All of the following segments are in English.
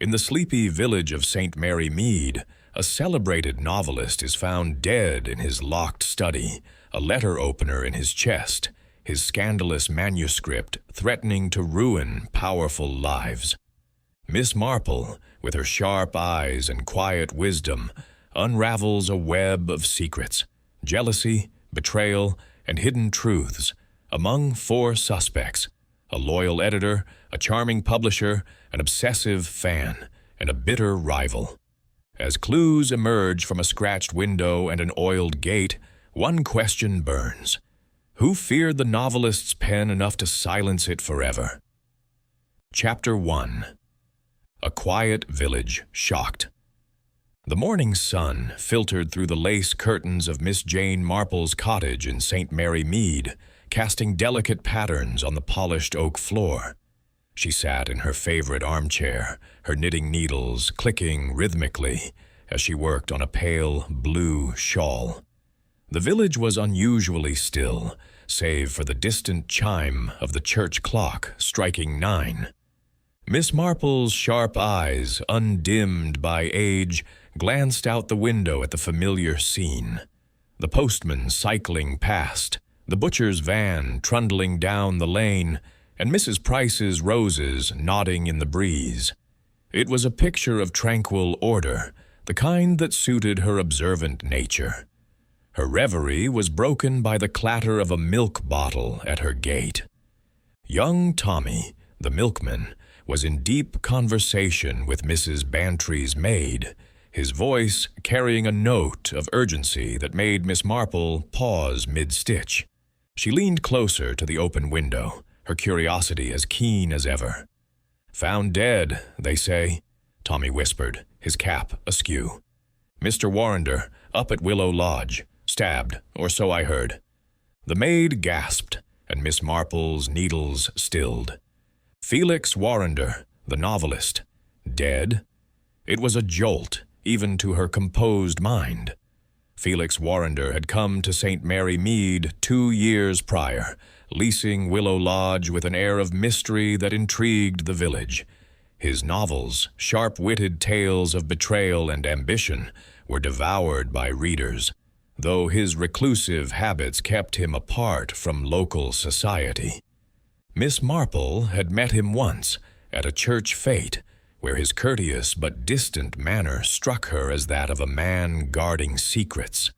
In the sleepy village of St. Mary Mead, a celebrated novelist is found dead in his locked study, a letter opener in his chest, his scandalous manuscript threatening to ruin powerful lives. Miss Marple, with her sharp eyes and quiet wisdom, unravels a web of secrets, jealousy, betrayal, and hidden truths among 4 suspects: a loyal editor, a charming publisher, an obsessive fan, and a bitter rival. As clues emerge from a scratched window and an oiled gate, one question burns. Who feared the novelist's pen enough to silence it forever? Chapter 1. A quiet village shocked. The morning sun filtered through the lace curtains of Miss Jane Marple's cottage in St. Mary Mead, casting delicate patterns on the polished oak floor. She sat in her favorite armchair, her knitting needles clicking rhythmically as she worked on a pale blue shawl. The village was unusually still, save for the distant chime of the church clock striking 9. Miss Marple's sharp eyes, undimmed by age, glanced out the window at the familiar scene. The postman cycling past, the butcher's van trundling down the lane, and Mrs. Price's roses nodding in the breeze. It was a picture of tranquil order, the kind that suited her observant nature. Her reverie was broken by the clatter of a milk bottle at her gate. Young Tommy, the milkman, was in deep conversation with Mrs. Bantry's maid, his voice carrying a note of urgency that made Miss Marple pause mid-stitch. She leaned closer to the open window, her curiosity as keen as ever. "Found dead, they say," Tommy whispered, his cap askew. "Mr. Warrender, up at Willow Lodge. Stabbed, or so I heard." The maid gasped, and Miss Marple's needles stilled. Felix Warrender, the novelist, dead? It was a jolt, even to her composed mind. Felix Warrender had come to St. Mary Mead 2 years prior, leasing Willow Lodge with an air of mystery that intrigued the village. His novels, sharp-witted tales of betrayal and ambition, were devoured by readers, though his reclusive habits kept him apart from local society. Miss Marple had met him once at a church fete, where his courteous but distant manner struck her as that of a man guarding secrets.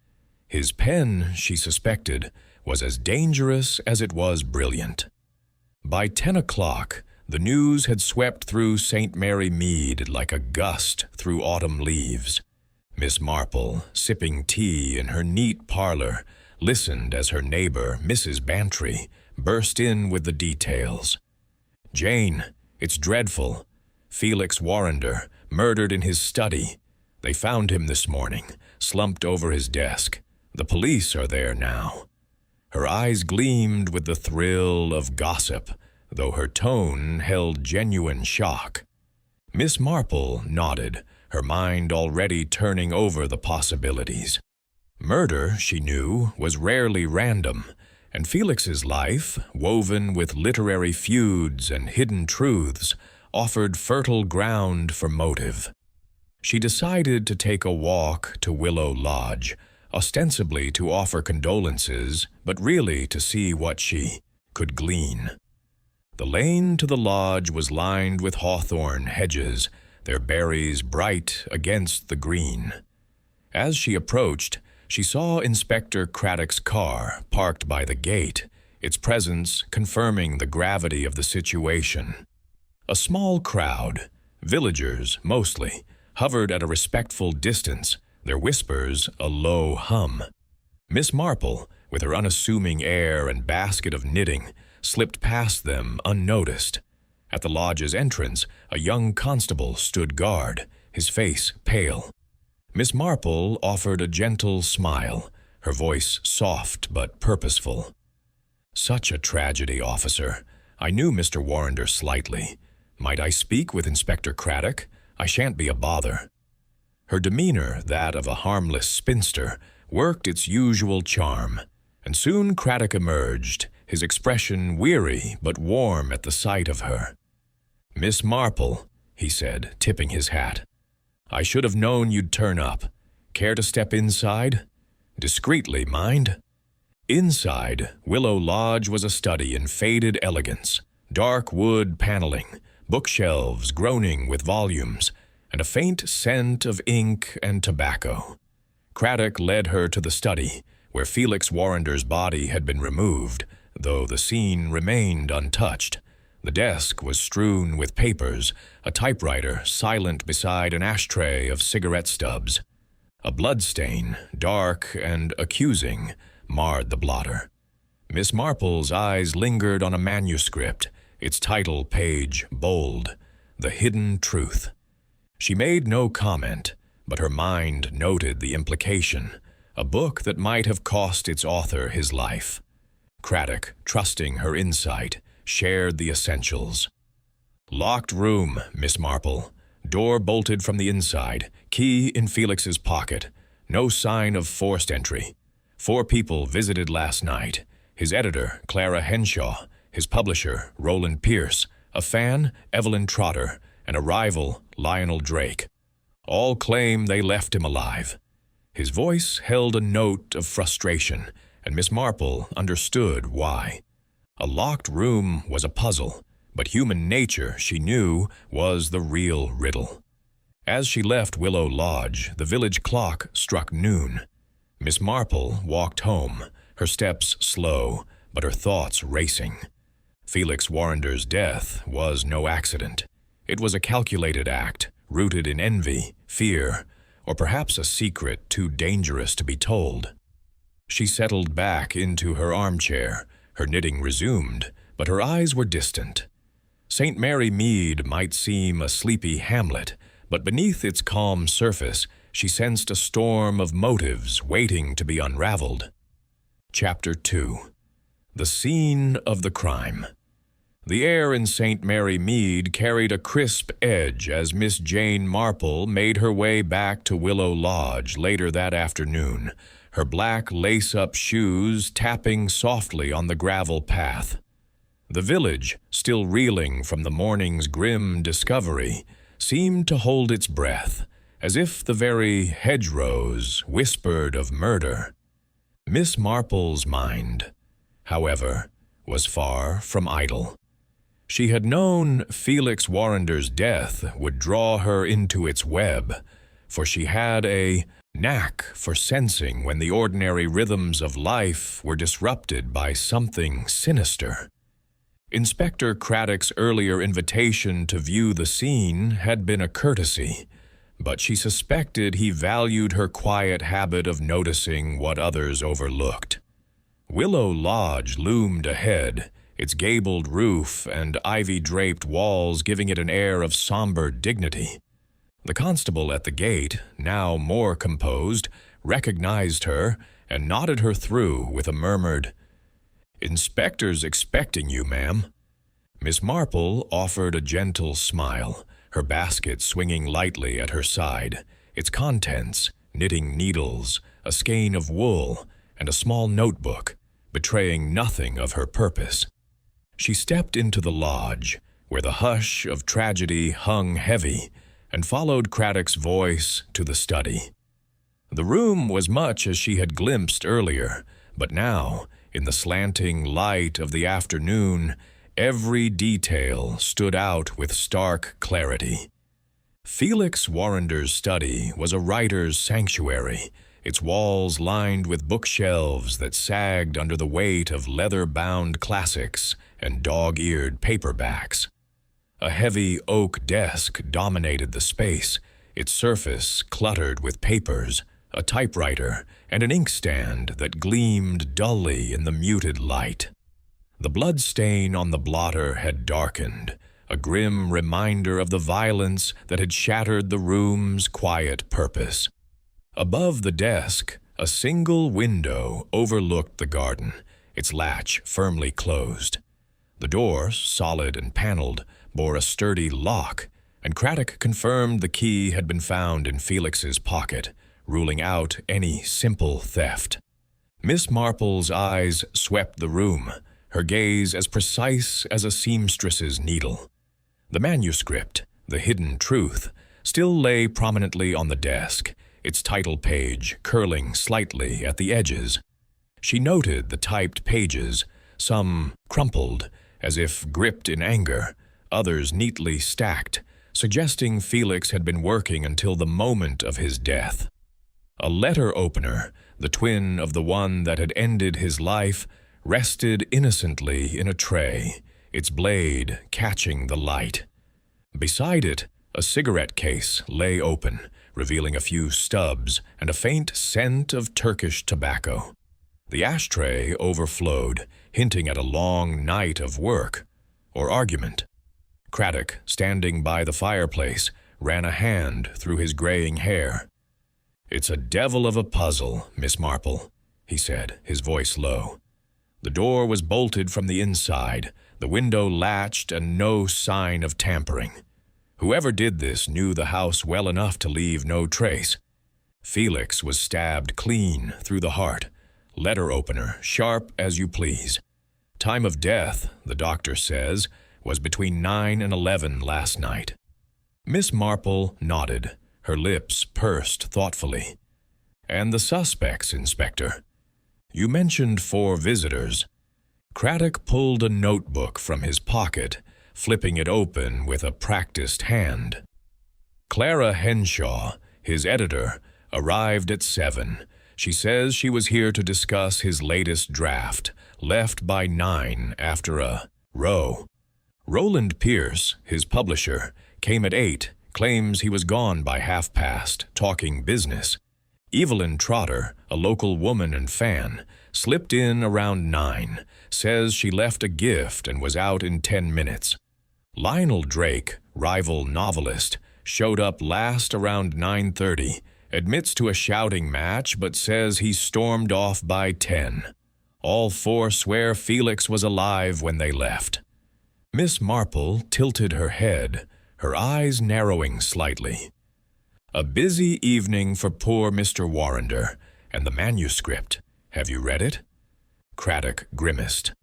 His pen, she suspected, was as dangerous as it was brilliant. By 10 o'clock, the news had swept through St. Mary Mead like a gust through autumn leaves. Miss Marple, sipping tea in her neat parlor, listened as her neighbor, Mrs. Bantry, burst in with the details. "Jane, it's dreadful. Felix Warrender, murdered in his study. They found him this morning, slumped over his desk. The police are there now." Her eyes gleamed with the thrill of gossip, though her tone held genuine shock. Miss Marple nodded, her mind already turning over the possibilities. Murder, she knew, was rarely random, and Felix's life, woven with literary feuds and hidden truths, offered fertile ground for motive. She decided to take a walk to Willow Lodge, ostensibly to offer condolences, but really to see what she could glean. The lane to the lodge was lined with hawthorn hedges, their berries bright against the green. As she approached, she saw Inspector Craddock's car parked by the gate, its presence confirming the gravity of the situation. A small crowd, villagers mostly, hovered at a respectful distance, their whispers a low hum. Miss Marple, with her unassuming air and basket of knitting, slipped past them unnoticed. At the lodge's entrance, a young constable stood guard, his face pale. Miss Marple offered a gentle smile, her voice soft but purposeful. "Such a tragedy, officer. I knew Mr. Warrender slightly. Might I speak with Inspector Craddock? I shan't be a bother." Her demeanor, that of a harmless spinster, worked its usual charm, and soon Craddock emerged, his expression weary but warm at the sight of her. "Miss Marple," he said, tipping his hat. "I should have known you'd turn up. Care to step inside? Discreetly, mind." Inside, Willow Lodge was a study in faded elegance, dark wood paneling, bookshelves groaning with volumes, and a faint scent of ink and tobacco. Craddock led her to the study, where Felix Warrender's body had been removed, though the scene remained untouched. The desk was strewn with papers, a typewriter silent beside an ashtray of cigarette stubs. A bloodstain, dark and accusing, marred the blotter. Miss Marple's eyes lingered on a manuscript, its title page bold, "The Hidden Truth." She made no comment, but her mind noted the implication, a book that might have cost its author his life. Craddock, trusting her insight, shared the essentials. "Locked room, Miss Marple. Door bolted from the inside, key in Felix's pocket. No sign of forced entry. 4 people visited last night. His editor, Clara Henshaw, his publisher, Roland Pierce, a fan, Evelyn Trotter, and a rival, Lionel Drake. All claim they left him alive." His voice held a note of frustration, and Miss Marple understood why. A locked room was a puzzle, but human nature, she knew, was the real riddle. As she left Willow Lodge, the village clock struck noon. Miss Marple walked home, her steps slow, but her thoughts racing. Felix Warrender's death was no accident. It was a calculated act, rooted in envy, fear, or perhaps a secret too dangerous to be told. She settled back into her armchair, her knitting resumed, but her eyes were distant. St. Mary Mead might seem a sleepy hamlet, but beneath its calm surface, she sensed a storm of motives waiting to be unraveled. Chapter 2. The Scene of the Crime. The air in St. Mary Mead carried a crisp edge as Miss Jane Marple made her way back to Willow Lodge later that afternoon, her black lace-up shoes tapping softly on the gravel path. The village, still reeling from the morning's grim discovery, seemed to hold its breath, as if the very hedgerows whispered of murder. Miss Marple's mind, however, was far from idle. She had known Felix Warrender's death would draw her into its web, for she had a knack for sensing when the ordinary rhythms of life were disrupted by something sinister. Inspector Craddock's earlier invitation to view the scene had been a courtesy, but she suspected he valued her quiet habit of noticing what others overlooked. Willow Lodge loomed ahead, its gabled roof and ivy-draped walls giving it an air of somber dignity. The constable at the gate, now more composed, recognized her and nodded her through with a murmured, "Inspector's expecting you, ma'am." Miss Marple offered a gentle smile, her basket swinging lightly at her side, its contents, knitting needles, a skein of wool, and a small notebook, betraying nothing of her purpose. She stepped into the lodge, where the hush of tragedy hung heavy, and followed Craddock's voice to the study. The room was much as she had glimpsed earlier, but now, in the slanting light of the afternoon, every detail stood out with stark clarity. Felix Warrender's study was a writer's sanctuary, its walls lined with bookshelves that sagged under the weight of leather-bound classics and dog-eared paperbacks. A heavy oak desk dominated the space, its surface cluttered with papers, a typewriter, and an inkstand that gleamed dully in the muted light. The blood stain on the blotter had darkened, a grim reminder of the violence that had shattered the room's quiet purpose. Above the desk, a single window overlooked the garden, its latch firmly closed. The door, solid and paneled, bore a sturdy lock, and Craddock confirmed the key had been found in Felix's pocket, ruling out any simple theft. Miss Marple's eyes swept the room, her gaze as precise as a seamstress's needle. The manuscript, The Hidden Truth, still lay prominently on the desk, its title page curling slightly at the edges. She noted the typed pages, some crumpled, as if gripped in anger, others neatly stacked, suggesting Felix had been working until the moment of his death. A letter opener, the twin of the one that had ended his life, rested innocently in a tray, its blade catching the light. Beside it, a cigarette case lay open, revealing a few stubs and a faint scent of Turkish tobacco. The ashtray overflowed, hinting at a long night of work or argument. Craddock, standing by the fireplace, ran a hand through his graying hair. "It's a devil of a puzzle, Miss Marple," he said, his voice low. The door was bolted from the inside, the window latched, and no sign of tampering. Whoever did this knew the house well enough to leave no trace. Felix was stabbed clean through the heart, letter opener sharp as you please. Time of death, the doctor says, was between 9 and 11 last night. Miss Marple nodded, her lips pursed thoughtfully. "And the suspects, Inspector? You mentioned 4 visitors." Craddock pulled a notebook from his pocket, flipping it open with a practiced hand. "Clara Henshaw, his editor, arrived at 7. She says she was here to discuss his latest draft, left by 9 after a row. Roland Pierce, his publisher, came at 8, claims he was gone by past, talking business. Evelyn Trotter, a local woman and fan, slipped in around 9, says she left a gift and was out in 10 minutes. Lionel Drake, rival novelist, showed up last around 9:30, admits to a shouting match but says he stormed off by 10. All 4 swear Felix was alive when they left." Miss Marple tilted her head, her eyes narrowing slightly. "A busy evening for poor Mr. Warrender, and the manuscript. Have you read it?" Craddock grimaced.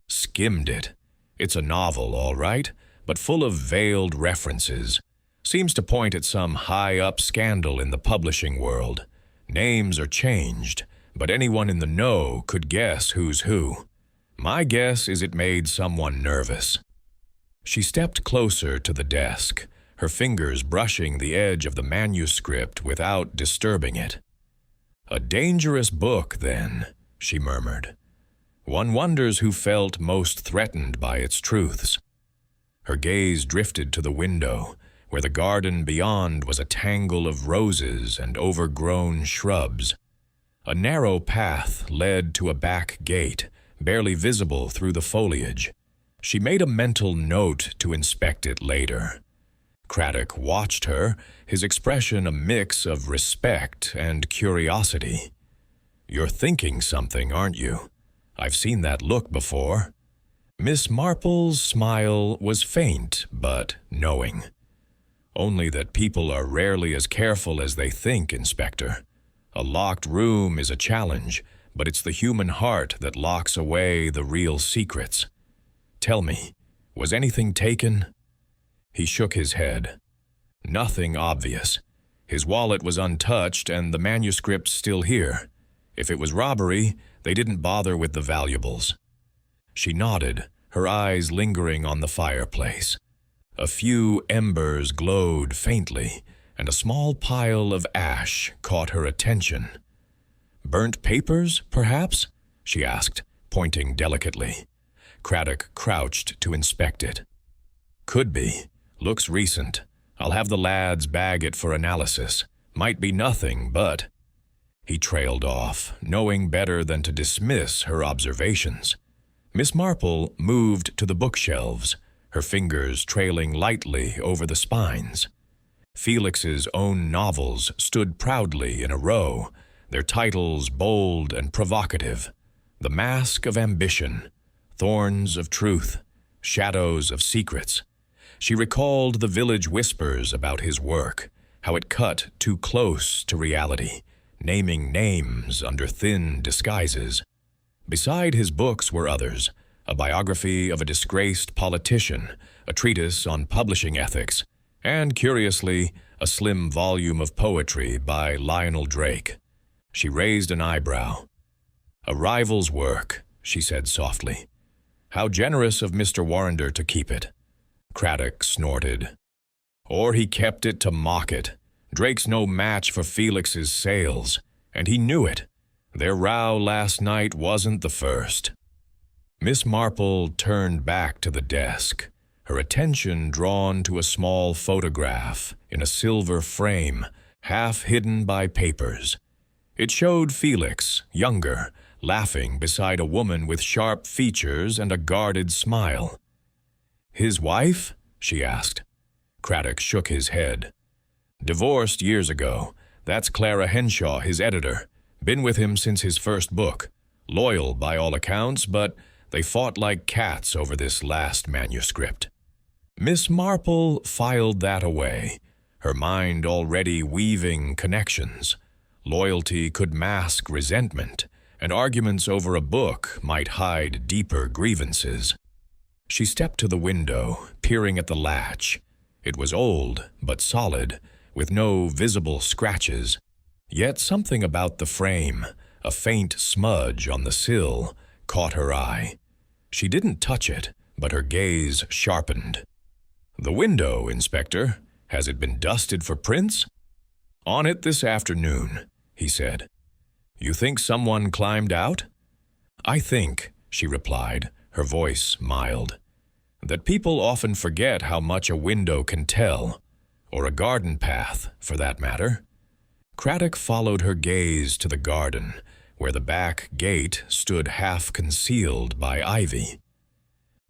"Skimmed it. It's a novel, all right, but full of veiled references. Seems to point at some high-up scandal in the publishing world. Names are changed, but anyone in the know could guess who's who. My guess is it made someone nervous." She stepped closer to the desk, her fingers brushing the edge of the manuscript without disturbing it. "A dangerous book, then," she murmured. "One wonders who felt most threatened by its truths." Her gaze drifted to the window, where the garden beyond was a tangle of roses and overgrown shrubs. A narrow path led to a back gate, barely visible through the foliage. She made a mental note to inspect it later. Craddock watched her, his expression a mix of respect and curiosity. "You're thinking something, aren't you? I've seen that look before." Miss Marple's smile was faint but knowing. "Only that people are rarely as careful as they think, Inspector. A locked room is a challenge, but it's the human heart that locks away the real secrets. Tell me, was anything taken?" He shook his head. "Nothing obvious. His wallet was untouched and the manuscript's still here. If it was robbery, they didn't bother with the valuables." She nodded, her eyes lingering on the fireplace. A few embers glowed faintly, and a small pile of ash caught her attention. "Burnt papers, perhaps?" she asked, pointing delicately. Craddock crouched to inspect it. "Could be. Looks recent. I'll have the lads bag it for analysis. Might be nothing, but—" He trailed off, knowing better than to dismiss her observations. Miss Marple moved to the bookshelves, her fingers trailing lightly over the spines. Felix's own novels stood proudly in a row, their titles bold and provocative. The Mask of Ambition, Thorns of Truth, Shadows of Secrets. She recalled the village whispers about his work, how it cut too close to reality, naming names under thin disguises. Beside his books were others, a biography of a disgraced politician, a treatise on publishing ethics, and, curiously, a slim volume of poetry by Lionel Drake. She raised an eyebrow. "A rival's work," she said softly. "How generous of Mr. Warrender to keep it." Craddock snorted. "Or he kept it to mock it. Drake's no match for Felix's sales, and he knew it. Their row last night wasn't the first." Miss Marple turned back to the desk, her attention drawn to a small photograph in a silver frame, half hidden by papers. It showed Felix, younger, laughing beside a woman with sharp features and a guarded smile. "His wife?" she asked. Craddock shook his head. "Divorced years ago. That's Clara Henshaw, his editor. Been with him since his first book. Loyal by all accounts, but they fought like cats over this last manuscript." Miss Marple filed that away, her mind already weaving connections. Loyalty could mask resentment, and arguments over a book might hide deeper grievances. She stepped to the window, peering at the latch. It was old, but solid, with no visible scratches. Yet something about the frame, a faint smudge on the sill, caught her eye. She didn't touch it, but her gaze sharpened. "The window, Inspector. Has it been dusted for prints?" "On it this afternoon," he said. "You think someone climbed out?" "I think," she replied, her voice mild, "that people often forget how much a window can tell, or a garden path, for that matter." Craddock followed her gaze to the garden, where the back gate stood half concealed by ivy.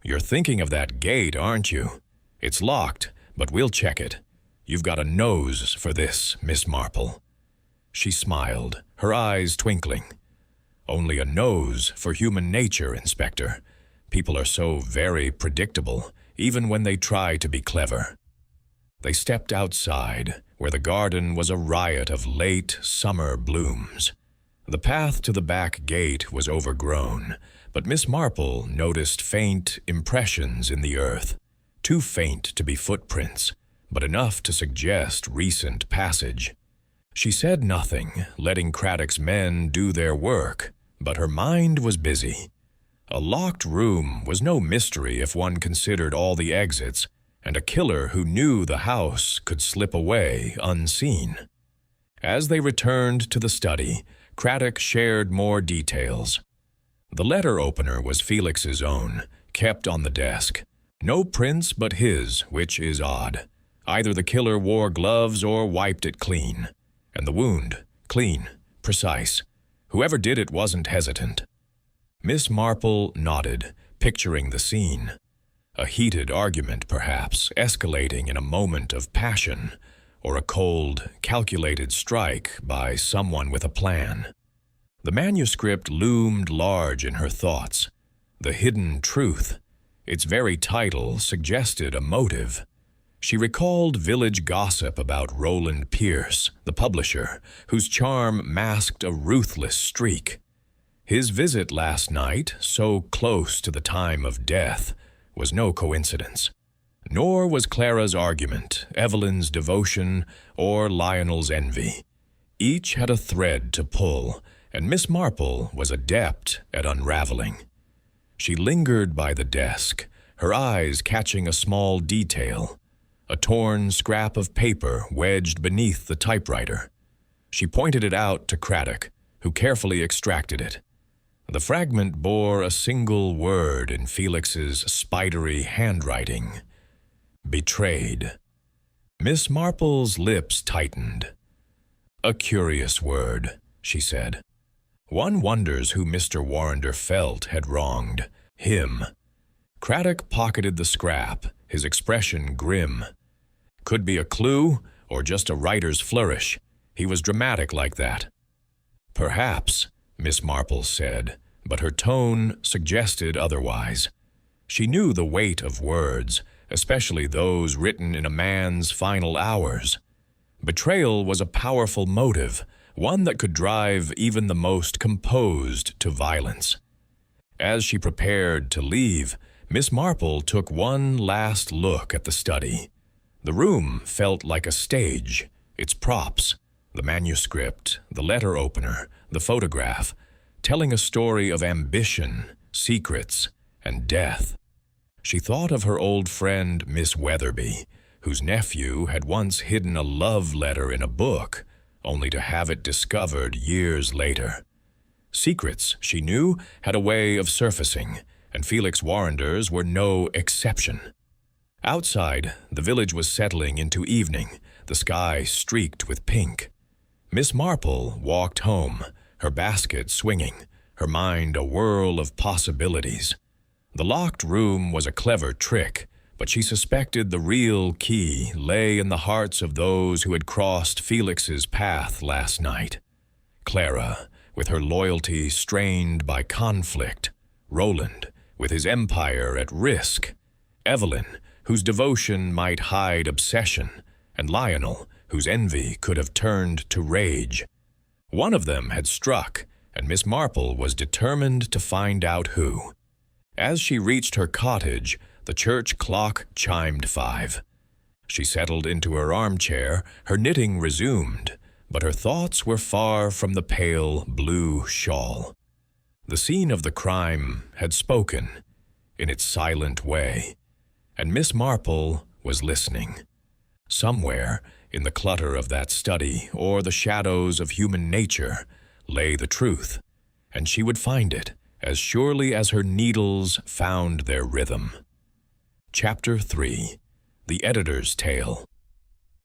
"You're thinking of that gate, aren't you? It's locked, but we'll check it. You've got a nose for this, Miss Marple." She smiled, her eyes twinkling. "Only a nose for human nature, Inspector. People are so very predictable, even when they try to be clever." They stepped outside, where the garden was a riot of late summer blooms. The path to the back gate was overgrown, but Miss Marple noticed faint impressions in the earth, too faint to be footprints, but enough to suggest recent passage. She said nothing, letting Craddock's men do their work, but her mind was busy. A locked room was no mystery if one considered all the exits, and a killer who knew the house could slip away unseen. As they returned to the study, Craddock shared more details. The letter opener was Felix's own, kept on the desk. No prints but his, which is odd. Either the killer wore gloves or wiped it clean. And the wound, clean, precise. Whoever did it wasn't hesitant. Miss Marple nodded, picturing the scene. A heated argument, perhaps, escalating in a moment of passion, or a cold, calculated strike by someone with a plan. The manuscript loomed large in her thoughts. The Hidden Truth. Its very title suggested a motive. She recalled village gossip about Roland Pierce, the publisher, whose charm masked a ruthless streak. His visit last night, so close to the time of death, was no coincidence. Nor was Clara's argument, Evelyn's devotion, or Lionel's envy. Each had a thread to pull, and Miss Marple was adept at unraveling. She lingered by the desk, her eyes catching a small detail, a torn scrap of paper wedged beneath the typewriter. She pointed it out to Craddock, who carefully extracted it. The fragment bore a single word in Felix's spidery handwriting. Betrayed. Miss Marple's lips tightened. "A curious word," she said. "One wonders who Mr. Warrender felt had wronged him." Craddock pocketed the scrap, his expression grim. "Could be a clue, or just a writer's flourish. He was dramatic like that." "Perhaps," Miss Marple said, but her tone suggested otherwise. She knew the weight of words, especially those written in a man's final hours. Betrayal was a powerful motive, one that could drive even the most composed to violence. As she prepared to leave, Miss Marple took one last look at the study. The room felt like a stage, its props, the manuscript, the letter opener, the photograph, telling a story of ambition, secrets, and death. She thought of her old friend Miss Weatherby, whose nephew had once hidden a love letter in a book, only to have it discovered years later. Secrets, she knew, had a way of surfacing, and Felix Warrender's were no exception. Outside, the village was settling into evening, the sky streaked with pink. Miss Marple walked home, her basket swinging, her mind a whirl of possibilities. The locked room was a clever trick, but she suspected the real key lay in the hearts of those who had crossed Felix's path last night. Clara, with her loyalty strained by conflict, Roland, with his empire at risk, Evelyn, whose devotion might hide obsession, and Lionel, whose envy could have turned to rage. One of them had struck, and Miss Marple was determined to find out who. As she reached her cottage, the church clock chimed 5. She settled into her armchair, her knitting resumed, but her thoughts were far from the pale blue shawl. The scene of the crime had spoken, in its silent way, and Miss Marple was listening. Somewhere, in the clutter of that study or the shadows of human nature, lay the truth, and she would find it as surely as her needles found their rhythm. Chapter 3. The Editor's Tale.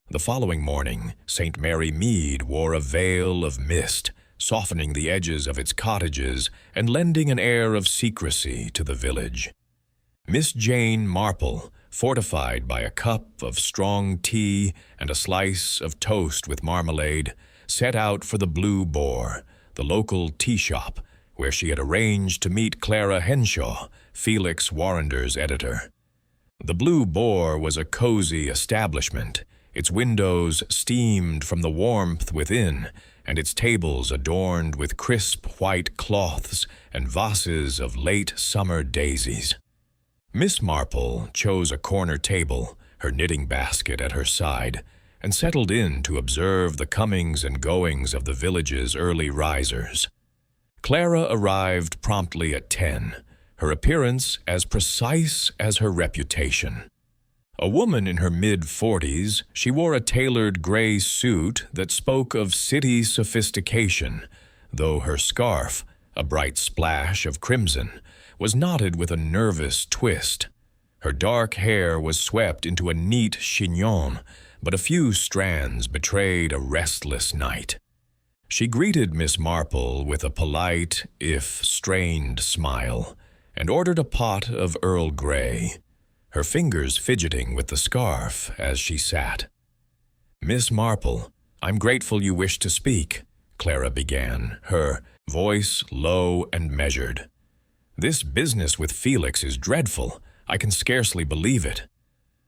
The following morning, St. Mary Mead wore a veil of mist, softening the edges of its cottages and lending an air of secrecy to the village. Miss Jane Marple, fortified by a cup of strong tea and a slice of toast with marmalade, set out for the Blue Boar, the local tea shop, where she had arranged to meet Clara Henshaw, Felix Warrender's editor. The Blue Boar was a cozy establishment, its windows steamed from the warmth within, and its tables adorned with crisp white cloths and vases of late summer daisies. Miss Marple chose a corner table, her knitting basket at her side, and settled in to observe the comings and goings of the village's early risers. Clara arrived promptly at 10, her appearance as precise as her reputation. A woman in her mid-40s, she wore a tailored gray suit that spoke of city sophistication, though her scarf, a bright splash of crimson, was knotted with a nervous twist. Her dark hair was swept into a neat chignon, but a few strands betrayed a restless night. She greeted Miss Marple with a polite, if strained, smile, and ordered a pot of Earl Grey, her fingers fidgeting with the scarf as she sat. "Miss Marple, I'm grateful you wish to speak," Clara began, her voice low and measured. "This business with Felix is dreadful. I can scarcely believe it."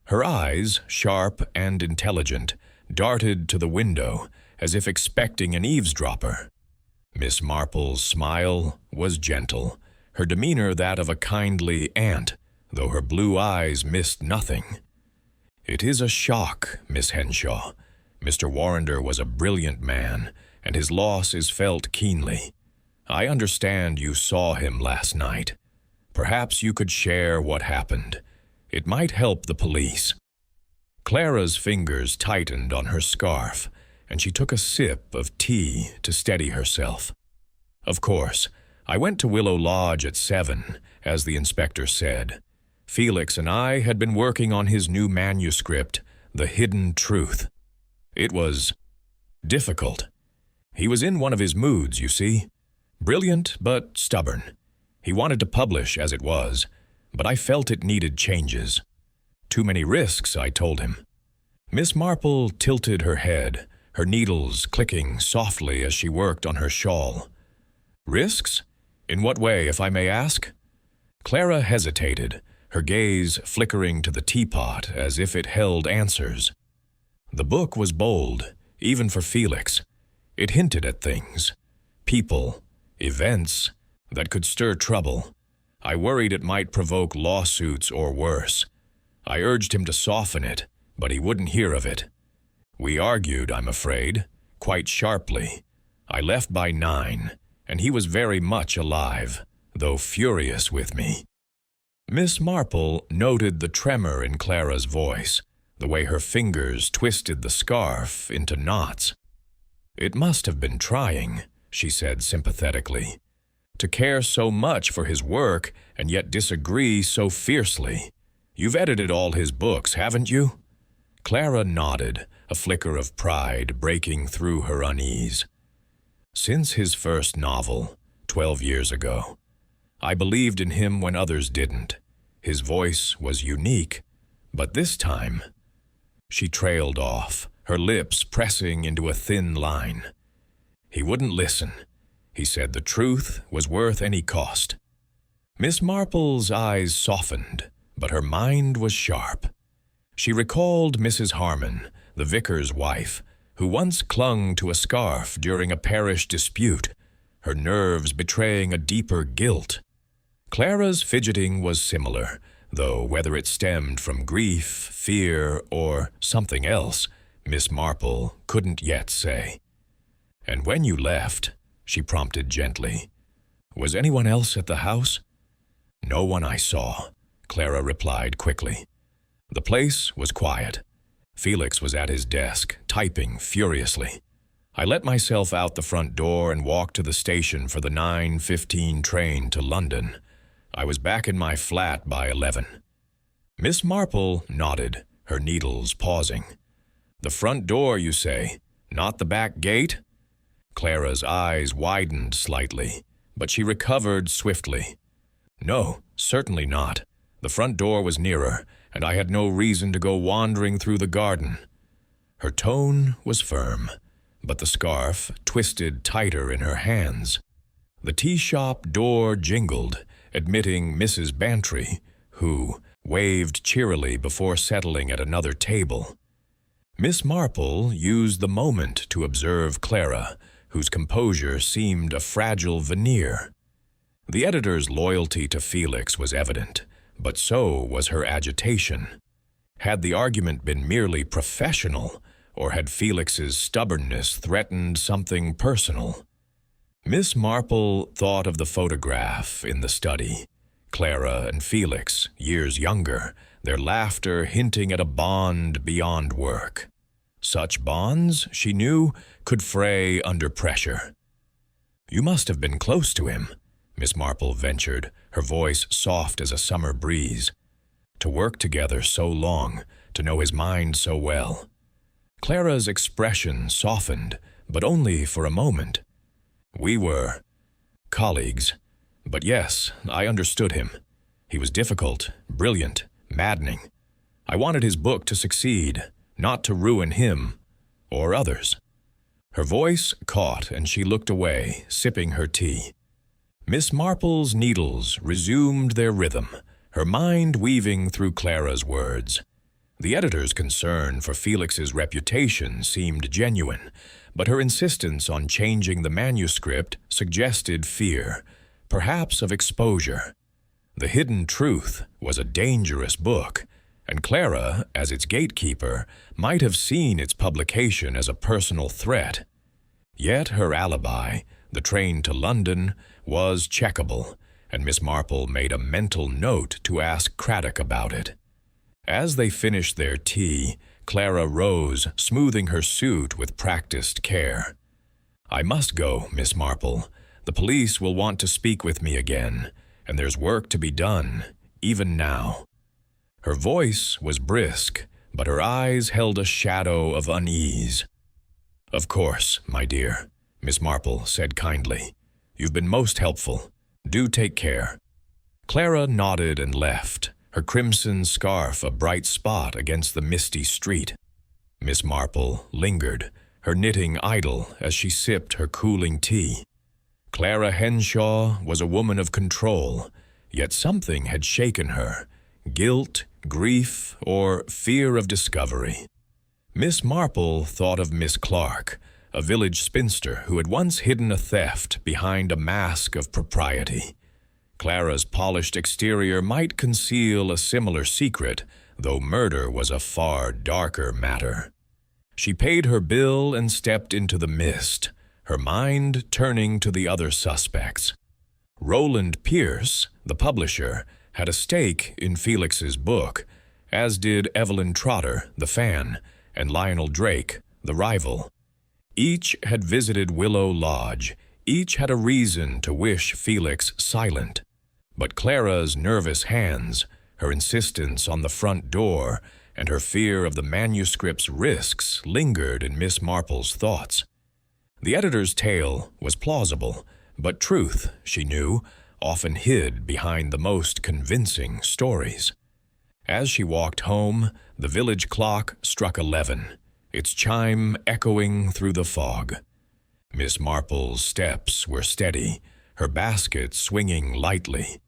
Her eyes, sharp and intelligent, darted to the window, as if expecting an eavesdropper. Miss Marple's smile was gentle, her demeanor that of a kindly aunt, though her blue eyes missed nothing. "It is a shock, Miss Henshaw. Mr. Warrender was a brilliant man, and his loss is felt keenly. I understand you saw him last night. Perhaps you could share what happened. It might help the police." Clara's fingers tightened on her scarf, and she took a sip of tea to steady herself. "Of course, I went to Willow Lodge at 7, as the inspector said. Felix and I had been working on his new manuscript, The Hidden Truth. It was difficult. He was in one of his moods, you see. Brilliant, but stubborn. He wanted to publish as it was, but I felt it needed changes. Too many risks, I told him." Miss Marple tilted her head, her needles clicking softly as she worked on her shawl. "Risks? In what way, if I may ask?" Clara hesitated, her gaze flickering to the teapot as if it held answers. The book was bold, even for Felix. It hinted at things, people, events, that could stir trouble. I worried it might provoke lawsuits or worse. I urged him to soften it, but he wouldn't hear of it. We argued, I'm afraid, quite sharply. I left by 9, and he was very much alive, though furious with me. Miss Marple noted the tremor in Clara's voice, the way her fingers twisted the scarf into knots. It must have been trying, she said sympathetically, to care so much for his work and yet disagree so fiercely. You've edited all his books, haven't you? Clara nodded, a flicker of pride breaking through her unease. Since his first novel, 12 years ago, I believed in him when others didn't. His voice was unique, but this time... She trailed off, her lips pressing into a thin line. He wouldn't listen. He said the truth was worth any cost. Miss Marple's eyes softened, but her mind was sharp. She recalled Mrs. Harmon, the vicar's wife, who once clung to a scarf during a parish dispute, her nerves betraying a deeper guilt. Clara's fidgeting was similar, though whether it stemmed from grief, fear, or something else, Miss Marple couldn't yet say. "And when you left," she prompted gently, "was anyone else at the house?" "No one I saw," Clara replied quickly. The place was quiet. Felix was at his desk, typing furiously. I let myself out the front door and walked to the station for the 9:15 train to London. I was back in my flat by 11. Miss Marple nodded, her needles pausing. "The front door, you say, not the back gate?" Clara's eyes widened slightly, but she recovered swiftly. "No, certainly not. The front door was nearer, and I had no reason to go wandering through the garden." Her tone was firm, but the scarf twisted tighter in her hands. The tea-shop door jingled, admitting Mrs. Bantry, who waved cheerily before settling at another table. Miss Marple used the moment to observe Clara, whose composure seemed a fragile veneer. The editor's loyalty to Felix was evident, but so was her agitation. Had the argument been merely professional, or had Felix's stubbornness threatened something personal? Miss Marple thought of the photograph in the study. Clara and Felix, years younger, their laughter hinting at a bond beyond work. Such bonds, she knew, could fray under pressure. "You must have been close to him," Miss Marple ventured, her voice soft as a summer breeze. "To work together so long, to know his mind so well." Clara's expression softened, but only for a moment. "We were colleagues. But yes, I understood him. He was difficult, brilliant, maddening. I wanted his book to succeed, not to ruin him or others." Her voice caught and she looked away, sipping her tea. Miss Marple's needles resumed their rhythm, her mind weaving through Clara's words. The editor's concern for Felix's reputation seemed genuine, but her insistence on changing the manuscript suggested fear, perhaps of exposure. The Hidden Truth was a dangerous book, and Clara, as its gatekeeper, might have seen its publication as a personal threat. Yet her alibi, the train to London, was checkable, and Miss Marple made a mental note to ask Craddock about it. As they finished their tea, Clara rose, smoothing her suit with practiced care. "I must go, Miss Marple. The police will want to speak with me again, and there's work to be done, even now." Her voice was brisk, but her eyes held a shadow of unease. "Of course, my dear," Miss Marple said kindly. "You've been most helpful. Do take care." Clara nodded and left, her crimson scarf a bright spot against the misty street. Miss Marple lingered, her knitting idle as she sipped her cooling tea. Clara Henshaw was a woman of control, yet something had shaken her, guilt, grief, or fear of discovery. Miss Marple thought of Miss Clark, a village spinster who had once hidden a theft behind a mask of propriety. Clara's polished exterior might conceal a similar secret, though murder was a far darker matter. She paid her bill and stepped into the mist, her mind turning to the other suspects. Roland Pierce, the publisher, had a stake in Felix's book, as did Evelyn Trotter, the fan, and Lionel Drake, the rival. Each had visited Willow Lodge. Each had a reason to wish Felix silent. But Clara's nervous hands, her insistence on the front door, and her fear of the manuscript's risks lingered in Miss Marple's thoughts. The editor's tale was plausible, but truth, she knew, often hid behind the most convincing stories. As she walked home, the village clock struck 11, its chime echoing through the fog. Miss Marple's steps were steady, her basket swinging lightly.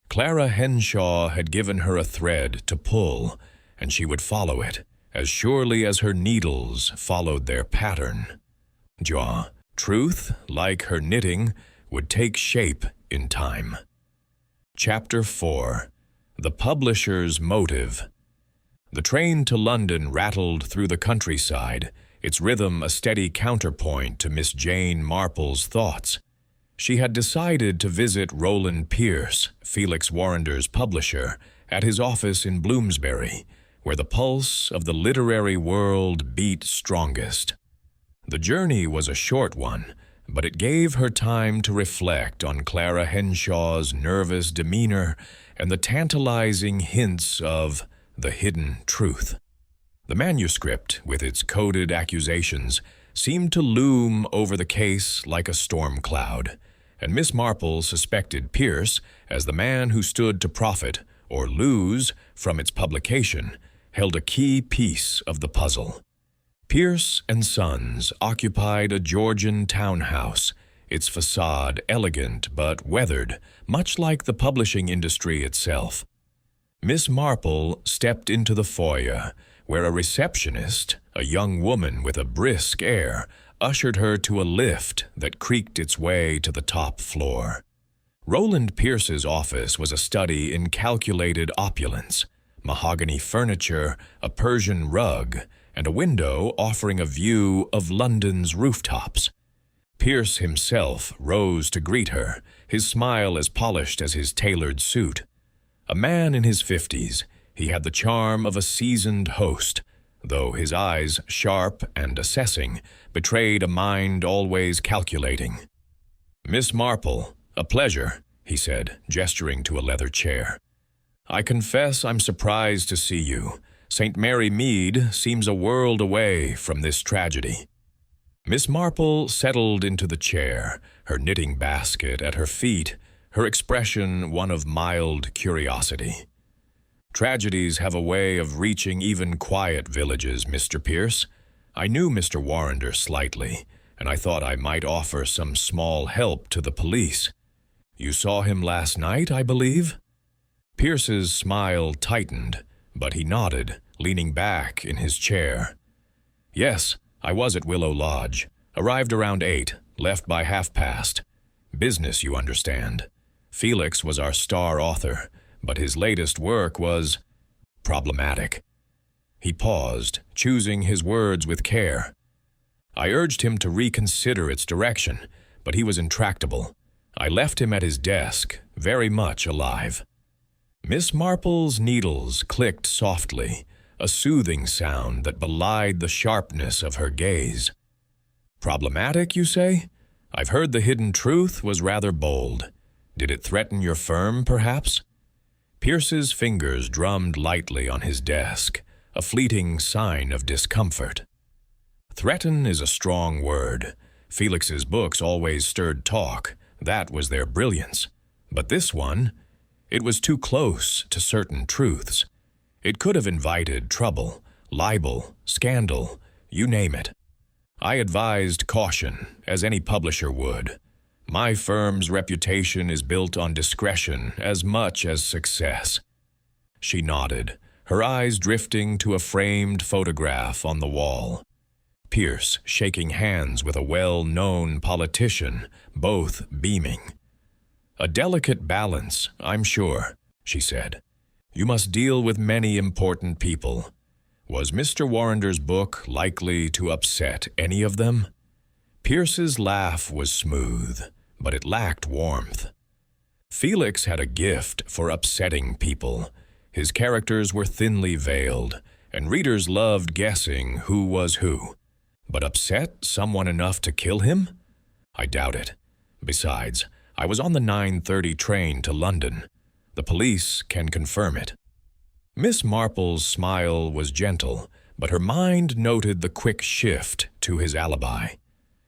Clara Henshaw had given her a thread to pull, and she would follow it, as surely as her needles followed their pattern. Truth, like her knitting, would take shape in time. Chapter 4. The Publisher's Motive. The train to London rattled through the countryside, its rhythm a steady counterpoint to Miss Jane Marple's thoughts. She had decided to visit Roland Pierce, Felix Warrender's publisher, at his office in Bloomsbury, where the pulse of the literary world beat strongest. The journey was a short one, but it gave her time to reflect on Clara Henshaw's nervous demeanor and the tantalizing hints of the hidden truth. The manuscript, with its coded accusations, seemed to loom over the case like a storm cloud, and Miss Marple suspected Pierce as the man who stood to profit or lose from its publication, held a key piece of the puzzle. Pierce and Sons occupied a Georgian townhouse, its facade elegant but weathered, much like the publishing industry itself. Miss Marple stepped into the foyer, where a receptionist, a young woman with a brisk air, ushered her to a lift that creaked its way to the top floor. Roland Pierce's office was a study in calculated opulence, mahogany furniture, a Persian rug, and a window offering a view of London's rooftops. Pierce himself rose to greet her, his smile as polished as his tailored suit. A man in his 50s, he had the charm of a seasoned host, though his eyes, sharp and assessing, betrayed a mind always calculating. "Miss Marple, a pleasure," he said, gesturing to a leather chair. "I confess I'm surprised to see you. St. Mary Mead seems a world away from this tragedy." Miss Marple settled into the chair, her knitting basket at her feet, her expression one of mild curiosity. "Tragedies have a way of reaching even quiet villages, Mr. Pierce. I knew Mr. Warrender slightly, and I thought I might offer some small help to the police. You saw him last night, I believe?" Pierce's smile tightened, but he nodded, leaning back in his chair. "Yes, I was at Willow Lodge. Arrived around 8, left by 1:30. Business, you understand. Felix was our star author, but his latest work was problematic." He paused, choosing his words with care. I urged him to reconsider its direction, but he was intractable. I left him at his desk, very much alive. Miss Marple's needles clicked softly, a soothing sound that belied the sharpness of her gaze. "Problematic, you say? I've heard the hidden truth was rather bold. Did it threaten your firm, perhaps?" Pierce's fingers drummed lightly on his desk, a fleeting sign of discomfort. "Threaten is a strong word. Felix's books always stirred talk. That was their brilliance. But this one, it was too close to certain truths. It could have invited trouble, libel, scandal, you name it. I advised caution, as any publisher would. My firm's reputation is built on discretion as much as success." She nodded, her eyes drifting to a framed photograph on the wall. Pierce shaking hands with a well-known politician, both beaming. "A delicate balance, I'm sure," she said. You must deal with many important people. Was Mr. Warrender's book likely to upset any of them? Pierce's laugh was smooth, but it lacked warmth. Felix had a gift for upsetting people. His characters were thinly veiled, and readers loved guessing who was who. But upset someone enough to kill him? I doubt it. Besides, I was on the 9:30 train to London. The police can confirm it. Miss Marple's smile was gentle, but her mind noted the quick shift to his alibi.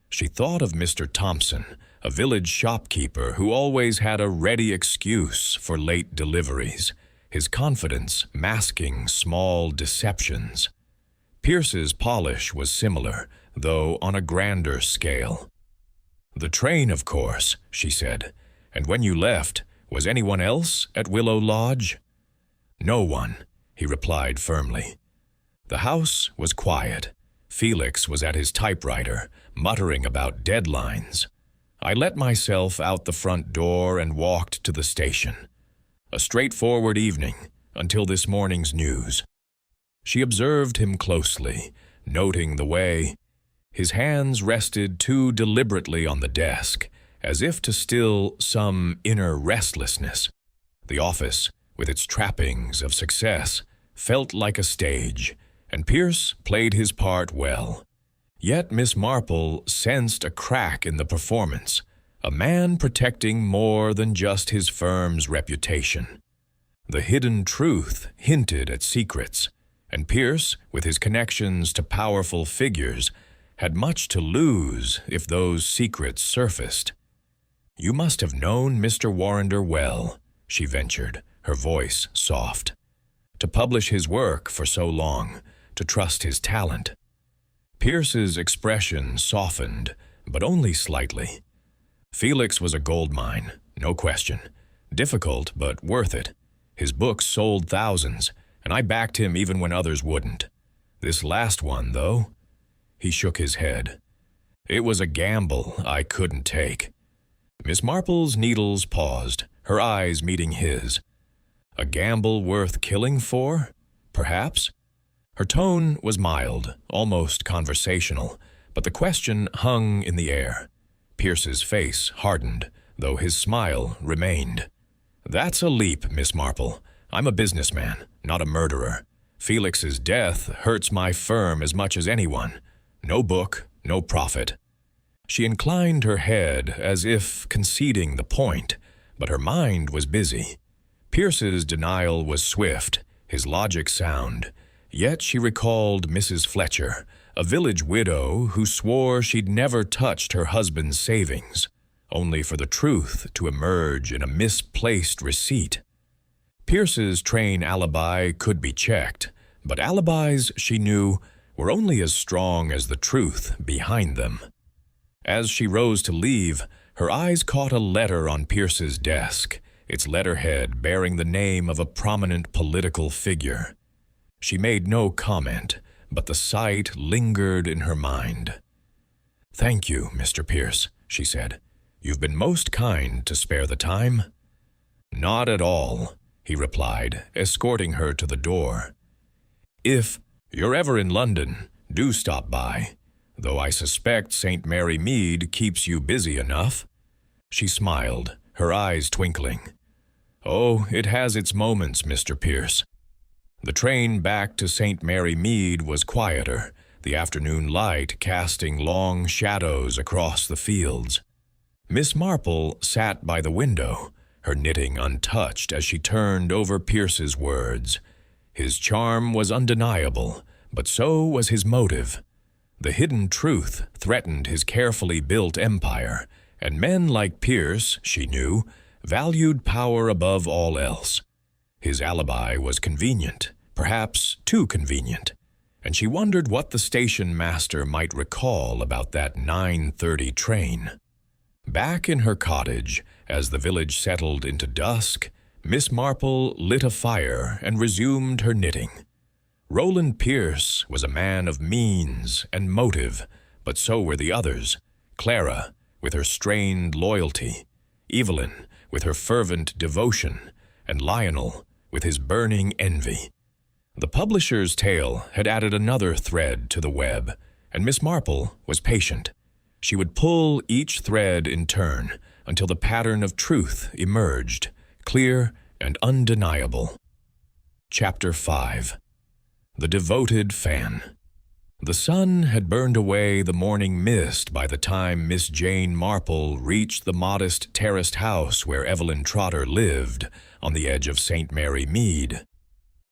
She thought of Mr. Thompson, a village shopkeeper who always had a ready excuse for late deliveries, his confidence masking small deceptions. Pierce's polish was similar, though on a grander scale. "The train, of course," she said. "And when you left, was anyone else at Willow Lodge?" "No one," he replied firmly. The house was quiet. Felix was at his typewriter, muttering about deadlines. I let myself out the front door and walked to the station. A straightforward evening, until this morning's news. She observed him closely, noting the way his hands rested too deliberately on the desk, as if to still some inner restlessness. The office, with its trappings of success, felt like a stage, and Pierce played his part well. Yet Miss Marple sensed a crack in the performance, a man protecting more than just his firm's reputation. The hidden truth hinted at secrets, and Pierce, with his connections to powerful figures, had much to lose if those secrets surfaced. "You must have known Mr. Warrender well," she ventured, her voice soft. "To publish his work for so long, to trust his talent." Pierce's expression softened, but only slightly. Felix was a goldmine, no question. Difficult, but worth it. His books sold thousands, and I backed him even when others wouldn't. This last one, though, he shook his head. It was a gamble I couldn't take. Miss Marple's needles paused, her eyes meeting his. A gamble worth killing for? Perhaps. Her tone was mild, almost conversational, but the question hung in the air. Pierce's face hardened, though his smile remained. "That's a leap, Miss Marple. I'm a businessman, not a murderer. Felix's death hurts my firm as much as anyone. No book, no profit." She inclined her head as if conceding the point, but her mind was busy. Pierce's denial was swift, his logic sound, yet she recalled Mrs. Fletcher, a village widow who swore she'd never touched her husband's savings, only for the truth to emerge in a misplaced receipt. Pierce's train alibi could be checked, but alibis, she knew, were only as strong as the truth behind them. As she rose to leave, her eyes caught a letter on Pierce's desk, its letterhead bearing the name of a prominent political figure. She made no comment, but the sight lingered in her mind. "Thank you, Mr. Pierce," she said. "You've been most kind to spare the time." "Not at all," he replied, escorting her to the door. "If you're ever in London, do stop by, though I suspect St. Mary Mead keeps you busy enough." She smiled, her eyes twinkling. "Oh, it has its moments, Mr. Pierce." The train back to St. Mary Mead was quieter, the afternoon light casting long shadows across the fields. Miss Marple sat by the window, her knitting untouched as she turned over Pierce's words. His charm was undeniable, but so was his motive. The hidden truth threatened his carefully built empire, and men like Pierce, she knew, valued power above all else. His alibi was convenient, perhaps too convenient, and she wondered what the station master might recall about that 9:30 train. Back in her cottage, as the village settled into dusk, Miss Marple lit a fire and resumed her knitting. Roland Pierce was a man of means and motive, but so were the others. Clara, with her strained loyalty, Evelyn, with her fervent devotion, and Lionel, with his burning envy. The publisher's tale had added another thread to the web, and Miss Marple was patient. She would pull each thread in turn until the pattern of truth emerged, clear and undeniable. Chapter 5. The Devoted Fan. The sun had burned away the morning mist by the time Miss Jane Marple reached the modest terraced house where Evelyn Trotter lived on the edge of St. Mary Mead.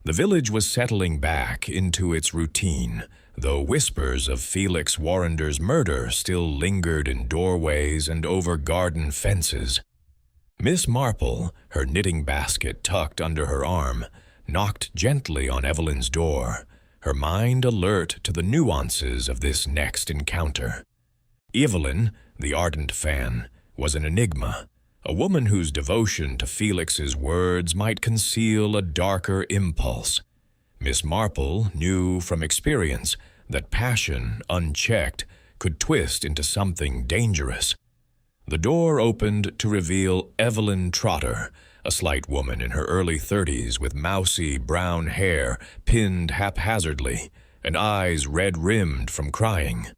The village was settling back into its routine, though whispers of Felix Warrender's murder still lingered in doorways and over garden fences. Miss Marple, her knitting basket tucked under her arm, knocked gently on Evelyn's door, her mind alert to the nuances of this next encounter. Evelyn, the ardent fan, was an enigma, a woman whose devotion to Felix's words might conceal a darker impulse. Miss Marple knew from experience that passion, unchecked, could twist into something dangerous. The door opened to reveal Evelyn Trotter, a slight woman in her early 30s with mousy brown hair pinned haphazardly and eyes red-rimmed from crying.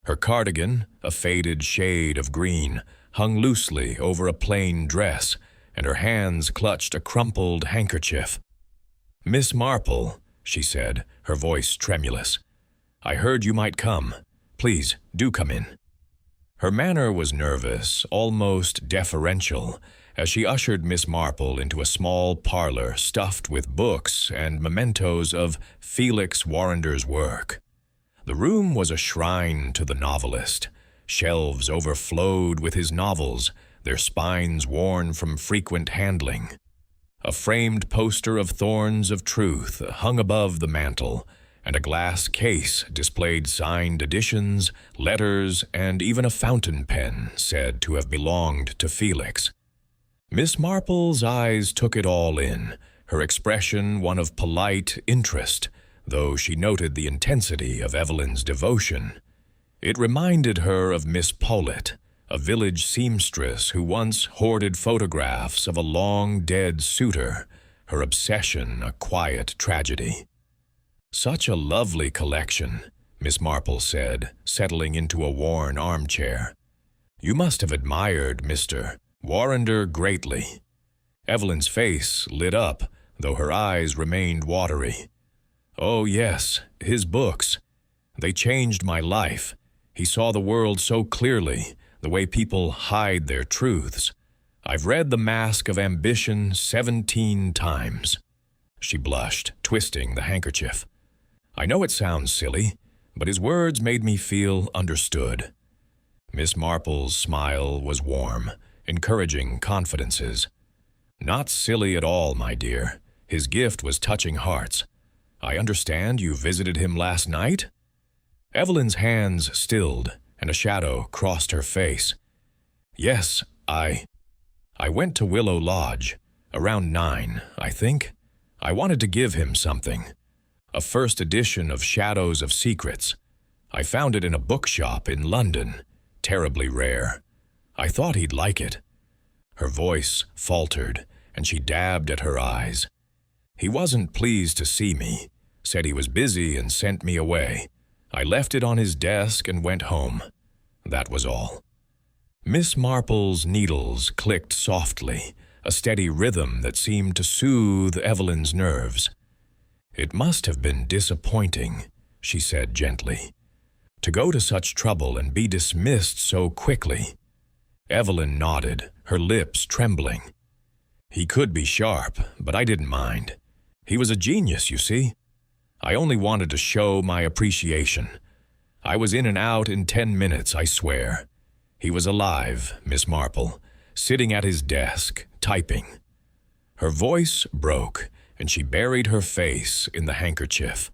Her cardigan, a faded shade of green, hung loosely over a plain dress, and her hands clutched a crumpled handkerchief. "Miss Marple," she said, her voice tremulous, "I heard you might come. Please, do come in." Her manner was nervous, almost deferential, as she ushered Miss Marple into a small parlor stuffed with books and mementos of Felix Warrender's work. The room was a shrine to the novelist. Shelves overflowed with his novels, their spines worn from frequent handling. A framed poster of Thorns of Truth hung above the mantel, and a glass case displayed signed editions, letters, and even a fountain pen said to have belonged to Felix. Miss Marple's eyes took it all in, her expression one of polite interest, though she noted the intensity of Evelyn's devotion. It reminded her of Miss Powlett, a village seamstress who once hoarded photographs of a long-dead suitor, her obsession a quiet tragedy. "Such a lovely collection," Miss Marple said, settling into a worn armchair. "You must have admired Mr. Warrender greatly." Evelyn's face lit up, though her eyes remained watery. "Oh, yes, his books. They changed my life. He saw the world so clearly, the way people hide their truths. I've read The Mask of Ambition 17 times. She blushed, twisting the handkerchief. "I know it sounds silly, but his words made me feel understood." Miss Marple's smile was warm, encouraging confidences. "Not silly at all, my dear. His gift was touching hearts. I understand you visited him last night?" Evelyn's hands stilled, and a shadow crossed her face. "Yes, I went to Willow Lodge, around 9, I think. I wanted to give him something. A first edition of Shadows of Secrets. I found it in a bookshop in London, terribly rare. I thought he'd like it." Her voice faltered, and she dabbed at her eyes. "He wasn't pleased to see me, said he was busy and sent me away. I left it on his desk and went home. That was all." Miss Marple's needles clicked softly, a steady rhythm that seemed to soothe Evelyn's nerves. "It must have been disappointing," she said gently, "to go to such trouble and be dismissed so quickly." Evelyn nodded, her lips trembling. "He could be sharp, but I didn't mind. He was a genius, you see. I only wanted to show my appreciation. I was in and out in 10 minutes, I swear. He was alive, Miss Marple, sitting at his desk, typing." Her voice broke, and she buried her face in the handkerchief.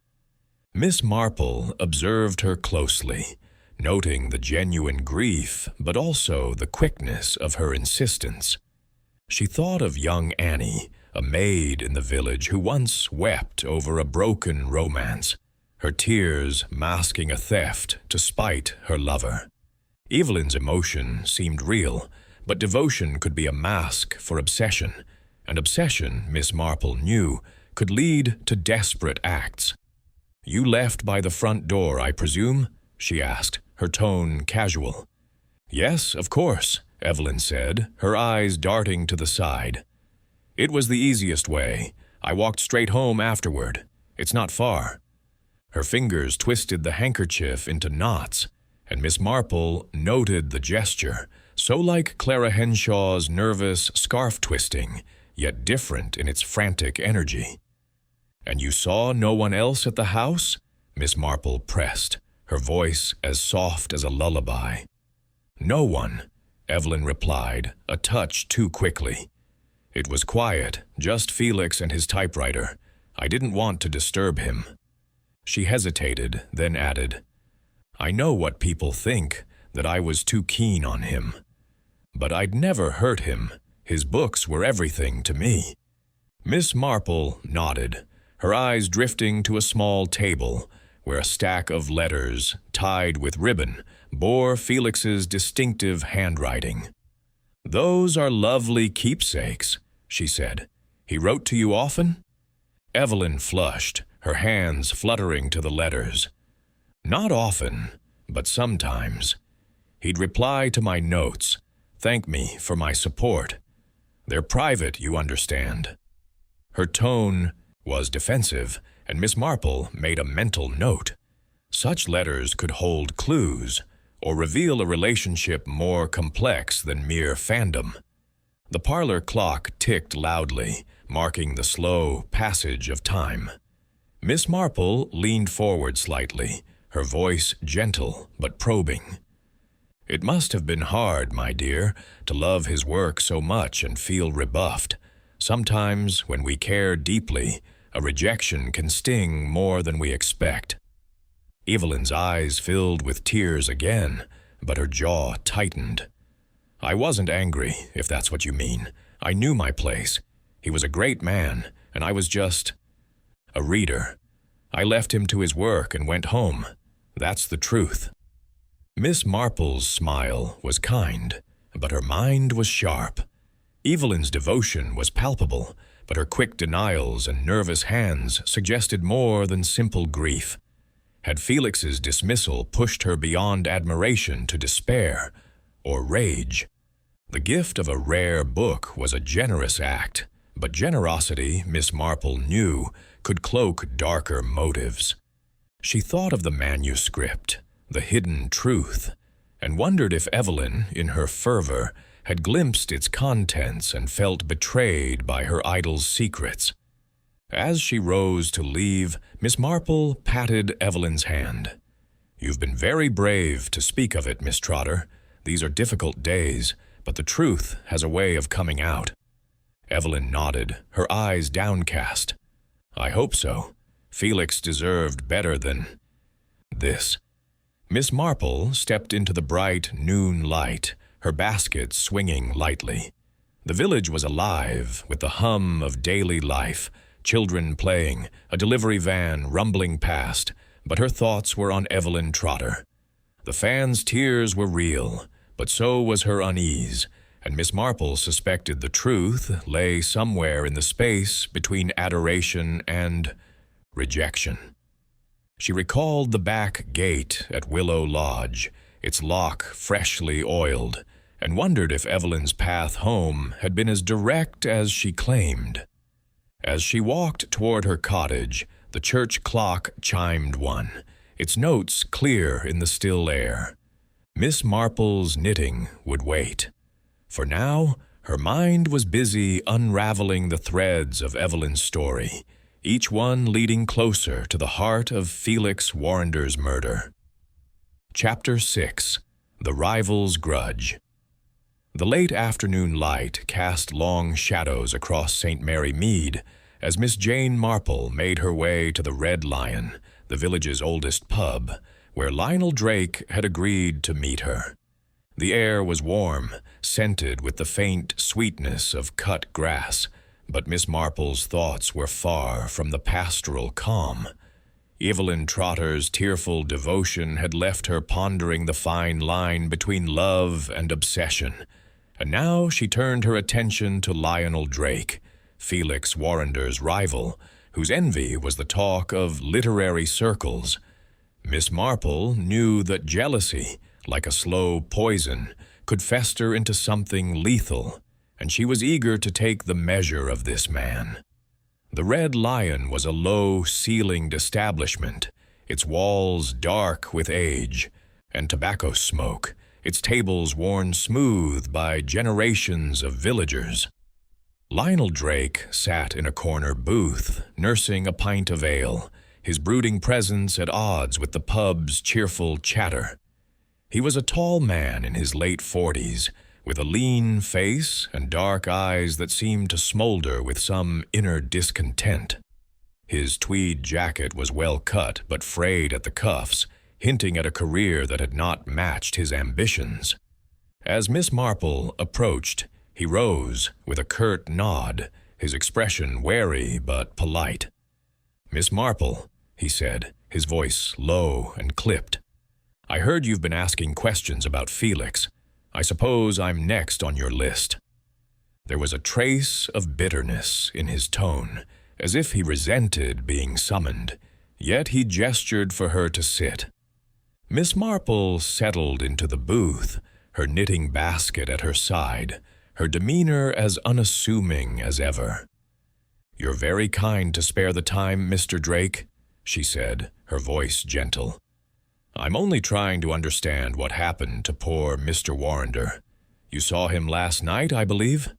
Miss Marple observed her closely, noting the genuine grief, but also the quickness of her insistence. She thought of young Annie, a maid in the village who once wept over a broken romance, her tears masking a theft to spite her lover. Evelyn's emotion seemed real, but devotion could be a mask for obsession, and obsession, Miss Marple knew, could lead to desperate acts. "You left by the front door, I presume?" she asked, her tone casual. "Yes, of course," Evelyn said, her eyes darting to the side. "It was the easiest way. I walked straight home afterward. It's not far." Her fingers twisted the handkerchief into knots, and Miss Marple noted the gesture, so like Clara Henshaw's nervous scarf twisting, yet different in its frantic energy. "And you saw no one else at the house?" Miss Marple pressed, her voice as soft as a lullaby. "No one," Evelyn replied, a touch too quickly. "It was quiet, just Felix and his typewriter. I didn't want to disturb him." She hesitated, then added, "I know what people think, that I was too keen on him. But I'd never hurt him. His books were everything to me." Miss Marple nodded, her eyes drifting to a small table, where a stack of letters, tied with ribbon, bore Felix's distinctive handwriting. "Those are lovely keepsakes," she said. "He wrote to you often?" Evelyn flushed, her hands fluttering to the letters. "Not often, but sometimes. He'd reply to my notes, thank me for my support. They're private, you understand." Her tone was defensive, and Miss Marple made a mental note. Such letters could hold clues, or reveal a relationship more complex than mere fandom. The parlor clock ticked loudly, marking the slow passage of time. Miss Marple leaned forward slightly, her voice gentle but probing. "It must have been hard, my dear, to love his work so much and feel rebuffed. Sometimes, when we care deeply, a rejection can sting more than we expect." Evelyn's eyes filled with tears again, but her jaw tightened. "I wasn't angry, if that's what you mean. I knew my place. He was a great man, and I was just a reader. I left him to his work and went home. That's the truth." Miss Marple's smile was kind, but her mind was sharp. Evelyn's devotion was palpable, but her quick denials and nervous hands suggested more than simple grief. Had Felix's dismissal pushed her beyond admiration to despair or rage? The gift of a rare book was a generous act, but generosity, Miss Marple knew, could cloak darker motives. She thought of the manuscript, the hidden truth, and wondered if Evelyn, in her fervor, had glimpsed its contents and felt betrayed by her idol's secrets. As she rose to leave, Miss Marple patted Evelyn's hand. "You've been very brave to speak of it, Miss Trotter. These are difficult days, but the truth has a way of coming out." Evelyn nodded, her eyes downcast. "I hope so. Felix deserved better than this." Miss Marple stepped into the bright noon light, her basket swinging lightly. The village was alive with the hum of daily life, children playing, a delivery van rumbling past, but her thoughts were on Evelyn Trotter. The fan's tears were real, but so was her unease, and Miss Marple suspected the truth lay somewhere in the space between adoration and rejection. She recalled the back gate at Willow Lodge, its lock freshly oiled, and wondered if Evelyn's path home had been as direct as she claimed. As she walked toward her cottage, the church clock chimed one, its notes clear in the still air. Miss Marple's knitting would wait. For now, her mind was busy unraveling the threads of Evelyn's story, each one leading closer to the heart of Felix Warrender's murder. Chapter 6. The Rival's Grudge. The late afternoon light cast long shadows across St. Mary Mead as Miss Jane Marple made her way to the Red Lion, the village's oldest pub, where Lionel Drake had agreed to meet her. The air was warm, scented with the faint sweetness of cut grass, but Miss Marple's thoughts were far from the pastoral calm. Evelyn Trotter's tearful devotion had left her pondering the fine line between love and obsession, and now she turned her attention to Lionel Drake, Felix Warrender's rival, whose envy was the talk of literary circles. Miss Marple knew that jealousy, like a slow poison, could fester into something lethal, and she was eager to take the measure of this man. The Red Lion was a low-ceilinged establishment, its walls dark with age and tobacco smoke, its tables worn smooth by generations of villagers. Lionel Drake sat in a corner booth, nursing a pint of ale, his brooding presence at odds with the pub's cheerful chatter. He was a tall man in his late 40s, with a lean face and dark eyes that seemed to smolder with some inner discontent. His tweed jacket was well cut but frayed at the cuffs, hinting at a career that had not matched his ambitions. As Miss Marple approached, he rose with a curt nod, his expression wary but polite. "Miss Marple," he said, his voice low and clipped, "I heard you've been asking questions about Felix. I suppose I'm next on your list." There was a trace of bitterness in his tone, as if he resented being summoned, yet he gestured for her to sit. Miss Marple settled into the booth, her knitting basket at her side, her demeanor as unassuming as ever. "You're very kind to spare the time, Mr. Drake," she said, her voice gentle. "I'm only trying to understand what happened to poor Mr. Warrender. You saw him last night, I believe?"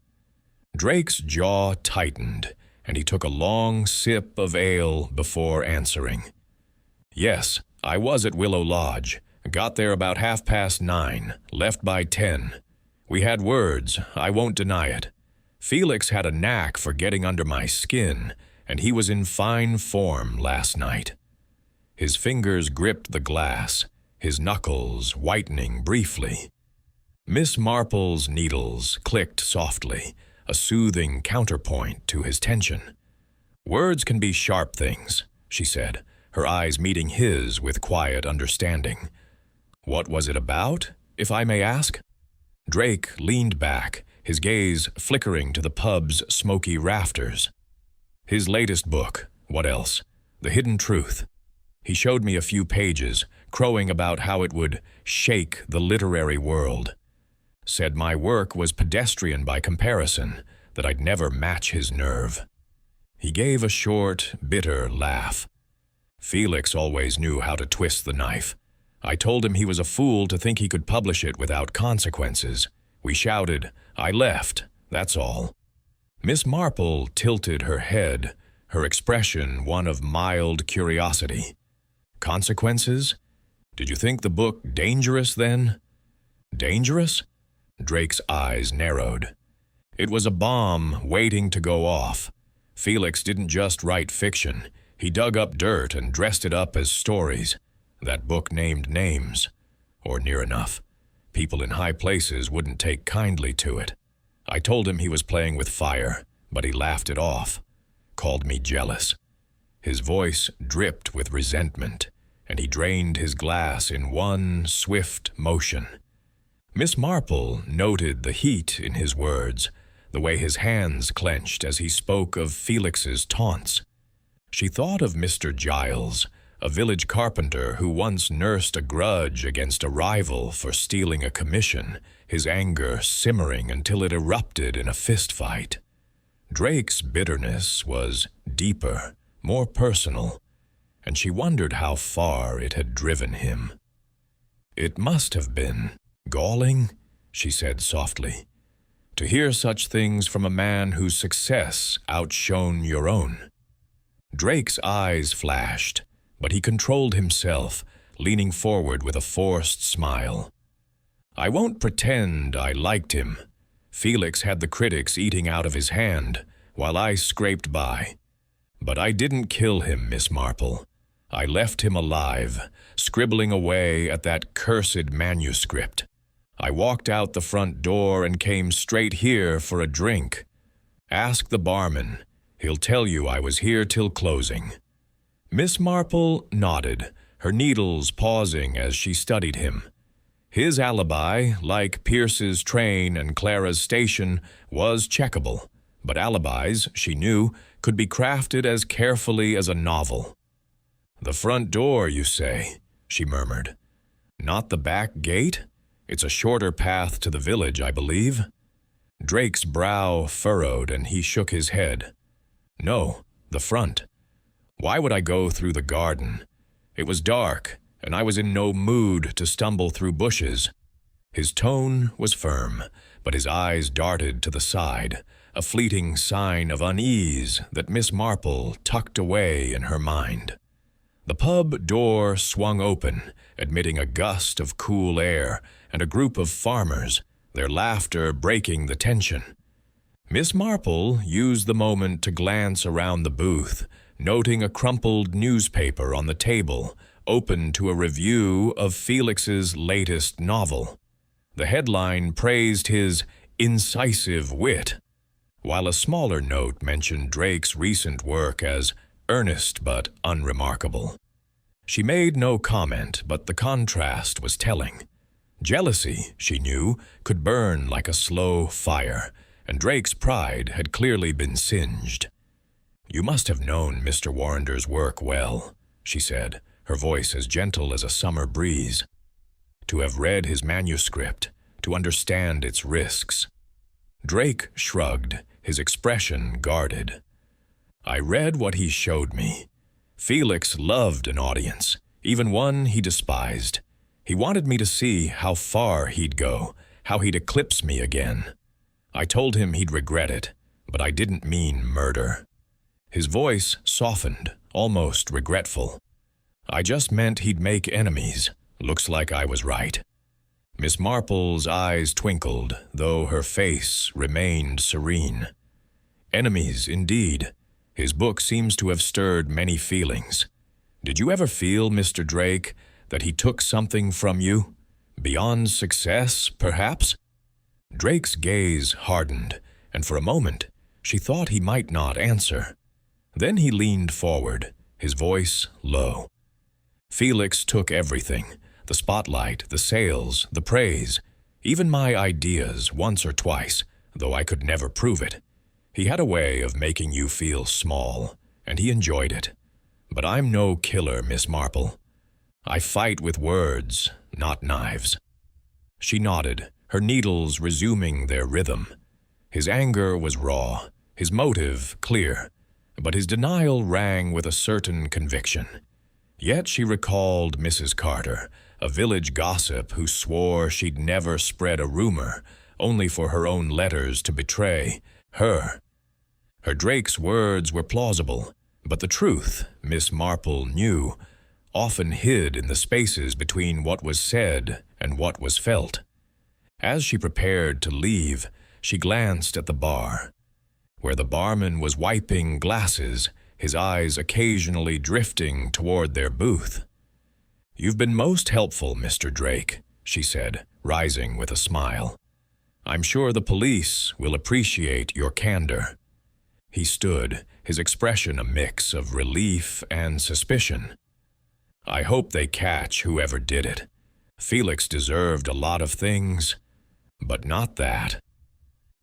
Drake's jaw tightened, and he took a long sip of ale before answering. "Yes, I was at Willow Lodge. Got there about 9:30, left by 10. We had words, I won't deny it. Felix had a knack for getting under my skin, and he was in fine form last night." His fingers gripped the glass, his knuckles whitening briefly. Miss Marple's needles clicked softly, a soothing counterpoint to his tension. "Words can be sharp things," she said, her eyes meeting his with quiet understanding. "What was it about, if I may ask?" Drake leaned back, his gaze flickering to the pub's smoky rafters. "His latest book, what else? The Hidden Truth. He showed me a few pages, crowing about how it would shake the literary world. Said my work was pedestrian by comparison, that I'd never match his nerve." He gave a short, bitter laugh. "Felix always knew how to twist the knife. I told him he was a fool to think he could publish it without consequences. We shouted, I left, that's all." Miss Marple tilted her head, her expression one of mild curiosity. "Consequences? Did you think the book dangerous then?" "Dangerous?" Drake's eyes narrowed. "It was a bomb waiting to go off. Felix didn't just write fiction. He dug up dirt and dressed it up as stories. That book named names, or near enough. People in high places wouldn't take kindly to it. I told him he was playing with fire, but he laughed it off. Called me jealous." His voice dripped with resentment, and he drained his glass in one swift motion. Miss Marple noted the heat in his words, the way his hands clenched as he spoke of Felix's taunts. She thought of Mr. Giles, a village carpenter who once nursed a grudge against a rival for stealing a commission, his anger simmering until it erupted in a fistfight. Drake's bitterness was deeper, more personal, and she wondered how far it had driven him. "It must have been galling," she said softly, "to hear such things from a man whose success outshone your own." Drake's eyes flashed, but he controlled himself, leaning forward with a forced smile. "I won't pretend I liked him. Felix had the critics eating out of his hand, while I scraped by. But I didn't kill him, Miss Marple. I left him alive, scribbling away at that cursed manuscript. I walked out the front door and came straight here for a drink. Ask the barman. He'll tell you I was here till closing." Miss Marple nodded, her needles pausing as she studied him. His alibi, like Pierce's train and Clara's station, was checkable, But alibis, she knew, could be crafted as carefully as a novel. "The front door, you say?" she murmured. "Not the back gate? It's a shorter path to the village, I believe." Drake's brow furrowed and he shook his head. "No, the front. Why would I go through the garden? It was dark, and I was in no mood to stumble through bushes." His tone was firm, but his eyes darted to the side, a fleeting sign of unease that Miss Marple tucked away in her mind. The pub door swung open, admitting a gust of cool air and a group of farmers, their laughter breaking the tension. Miss Marple used the moment to glance around the booth, noting a crumpled newspaper on the table, open to a review of Felix's latest novel. The headline praised his incisive wit, while a smaller note mentioned Drake's recent work as earnest but unremarkable. She made no comment, but the contrast was telling. Jealousy, she knew, could burn like a slow fire, and Drake's pride had clearly been singed. "You must have known Mr. Warrender's work well," she said, her voice as gentle as a summer breeze. "To have read his manuscript, to understand its risks." Drake shrugged, his expression guarded. "I read what he showed me. Felix loved an audience, even one he despised. He wanted me to see how far he'd go, how he'd eclipse me again. I told him he'd regret it, but I didn't mean murder." His voice softened, almost regretful. "I just meant he'd make enemies. Looks like I was right." Miss Marple's eyes twinkled, though her face remained serene. "Enemies, indeed. His book seems to have stirred many feelings. Did you ever feel, Mr. Drake, that he took something from you? Beyond success, perhaps?" Drake's gaze hardened, and for a moment she thought he might not answer. Then he leaned forward, his voice low. "Felix took everything, the spotlight, the sales, the praise, even my ideas once or twice, though I could never prove it. He had a way of making you feel small, and he enjoyed it. But I'm no killer, Miss Marple. I fight with words, not knives." She nodded, her needles resuming their rhythm. His anger was raw, his motive clear, but his denial rang with a certain conviction. Yet she recalled Mrs. Carter, a village gossip who swore she'd never spread a rumor, only for her own letters to betray her. Her Drake's words were plausible, but the truth, Miss Marple knew, often hid in the spaces between what was said and what was felt. As she prepared to leave, she glanced at the bar, where the barman was wiping glasses, his eyes occasionally drifting toward their booth. "You've been most helpful, Mr. Drake," she said, rising with a smile. "I'm sure the police will appreciate your candor." He stood, his expression a mix of relief and suspicion. "I hope they catch whoever did it. Felix deserved a lot of things, but not that."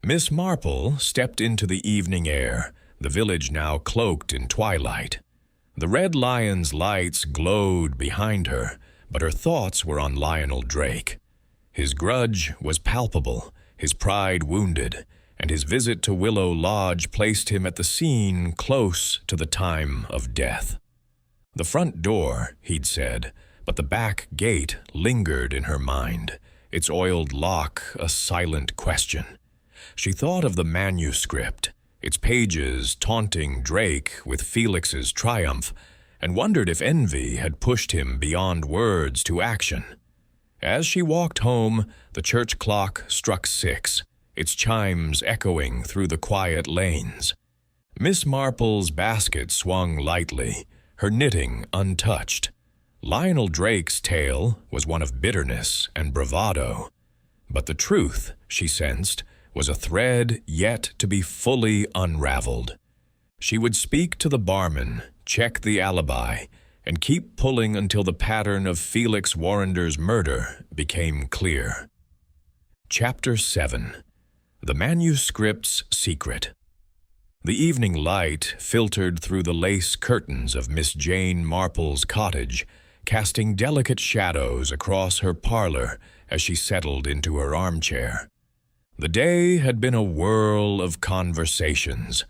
Miss Marple stepped into the evening air, the village now cloaked in twilight. The Red Lion's lights glowed behind her, but her thoughts were on Lionel Drake. His grudge was palpable, his pride wounded, and his visit to Willow Lodge placed him at the scene close to the time of death. The front door, he'd said, but the back gate lingered in her mind, its oiled lock a silent question. She thought of the manuscript, its pages taunting Drake with Felix's triumph, and wondered if envy had pushed him beyond words to action. As she walked home, the church clock struck 6, its chimes echoing through the quiet lanes. Miss Marple's basket swung lightly, her knitting untouched. Lionel Drake's tale was one of bitterness and bravado, but the truth, she sensed, was a thread yet to be fully unraveled. She would speak to the barman, check the alibi, and keep pulling until the pattern of Felix Warrender's murder became clear. Chapter 7. The Manuscript's Secret. The evening light filtered through the lace curtains of Miss Jane Marple's cottage, casting delicate shadows across her parlor as she settled into her armchair. The day had been a whirl of conversations.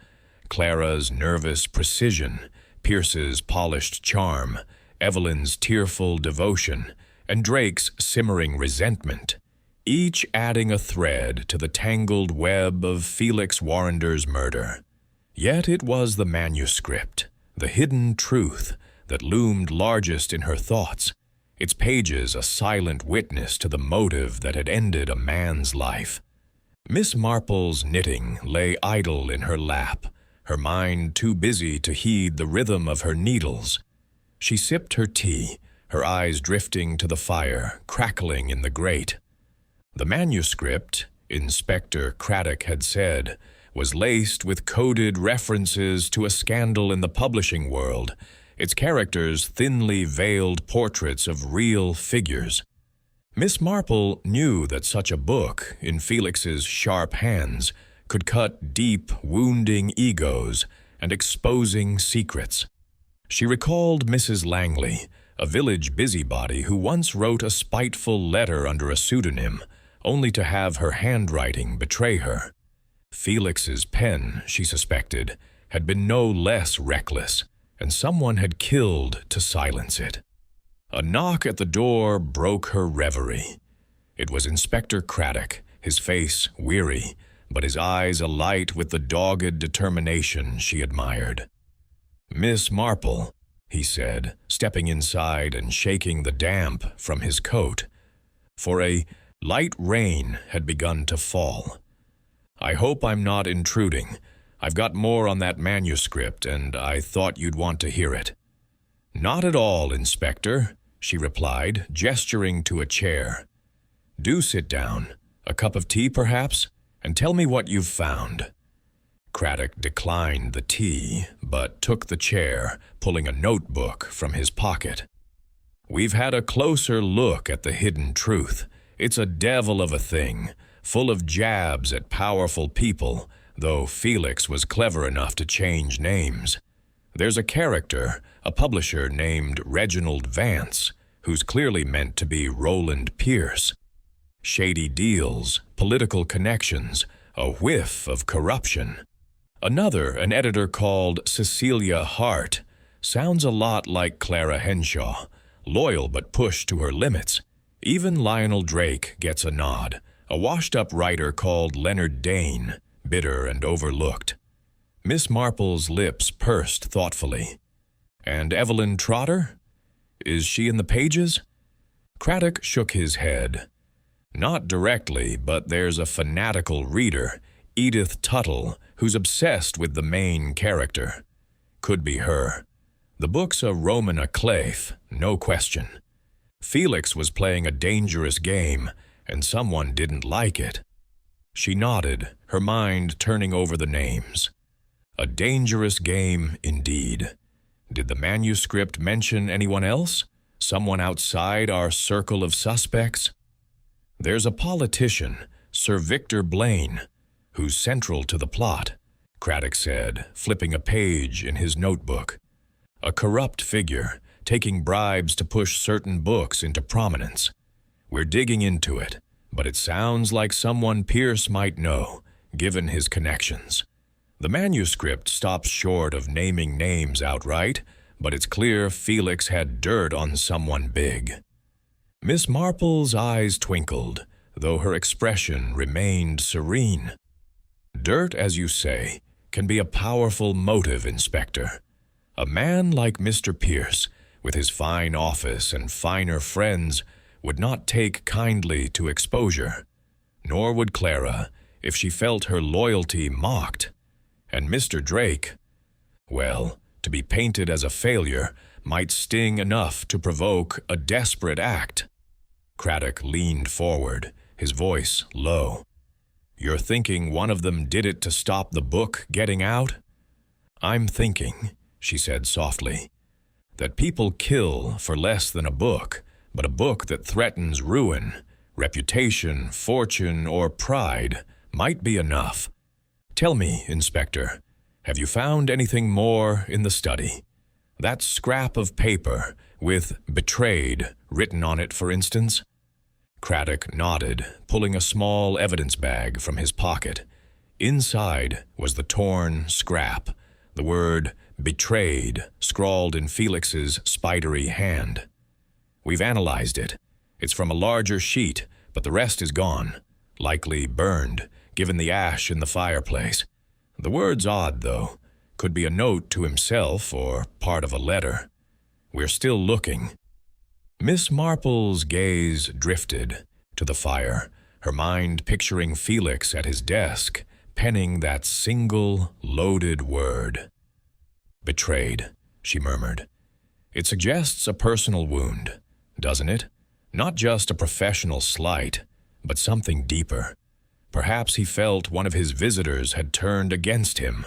Clara's nervous precision, Pierce's polished charm, Evelyn's tearful devotion, and Drake's simmering resentment, each adding a thread to the tangled web of Felix Warrender's murder. Yet it was the manuscript, the hidden truth, that loomed largest in her thoughts, its pages a silent witness to the motive that had ended a man's life. Miss Marple's knitting lay idle in her lap, her mind too busy to heed the rhythm of her needles. She sipped her tea, her eyes drifting to the fire, crackling in the grate. The manuscript, Inspector Craddock had said, was laced with coded references to a scandal in the publishing world, its characters thinly veiled portraits of real figures. Miss Marple knew that such a book, in Felix's sharp hands, could cut deep, wounding egos and exposing secrets. She recalled Mrs. Langley, a village busybody who once wrote a spiteful letter under a pseudonym, only to have her handwriting betray her. Felix's pen, she suspected, had been no less reckless, and someone had killed to silence it. A knock at the door broke her reverie. It was Inspector Craddock, his face weary, but his eyes alight with the dogged determination she admired. "Miss Marple," he said, stepping inside and shaking the damp from his coat, for a light rain had begun to fall. "I hope I'm not intruding. I've got more on that manuscript, and I thought you'd want to hear it." "Not at all, Inspector," she replied, gesturing to a chair. "Do sit down. A cup of tea, perhaps, and tell me what you've found." Craddock declined the tea, but took the chair, pulling a notebook from his pocket. "We've had a closer look at the hidden truth. It's a devil of a thing, full of jabs at powerful people, though Felix was clever enough to change names. There's a character, a publisher named Reginald Vance, who's clearly meant to be Roland Pierce. Shady deals, political connections, a whiff of corruption. Another, an editor called Cecilia Hart, sounds a lot like Clara Henshaw, loyal but pushed to her limits. Even Lionel Drake gets a nod, a washed-up writer called Leonard Dane, bitter and overlooked. Miss Marple's lips pursed thoughtfully. "And Evelyn Trotter? Is she in the pages?" Craddock shook his head. "Not directly, but there's a fanatical reader, Edith Tuttle, who's obsessed with the main character. Could be her. The book's a Rowena Clafe, no question. Felix was playing a dangerous game, and someone didn't like it." She nodded, her mind turning over the names. A dangerous game indeed. Did the manuscript mention anyone else? Someone outside our circle of suspects? "There's a politician, Sir Victor Blaine, who's central to the plot," Craddock said, flipping a page in his notebook. "A corrupt figure, taking bribes to push certain books into prominence. We're digging into it, but it sounds like someone Pierce might know, given his connections. The manuscript stops short of naming names outright, but it's clear Felix had dirt on someone big." Miss Marple's eyes twinkled, though her expression remained serene. "Dirt, as you say, can be a powerful motive, Inspector. A man like Mr. Pierce, with his fine office and finer friends, would not take kindly to exposure. Nor would Clara, if she felt her loyalty mocked. And Mr. Drake, well, to be painted as a failure might sting enough to provoke a desperate act." Craddock leaned forward, his voice low. "You're thinking one of them did it to stop the book getting out?" "I'm thinking," she said softly, "that people kill for less than a book, but a book that threatens ruin, reputation, fortune, or pride might be enough. Tell me, Inspector, Have you found anything more in the study? That scrap of paper with betrayed written on it, for instance?" Craddock nodded, pulling a small evidence bag from his pocket. Inside was the torn scrap, the word betrayed scrawled in Felix's spidery hand. "We've analyzed it. It's from a larger sheet, but the rest is gone, likely burned, given the ash in the fireplace. The word's odd, though. Could be a note to himself or part of a letter. We're still looking." Miss Marple's gaze drifted to the fire, her mind picturing Felix at his desk, penning that single, loaded word. "Betrayed," she murmured. "It suggests a personal wound, doesn't it? Not just a professional slight, but something deeper. Perhaps he felt one of his visitors had turned against him."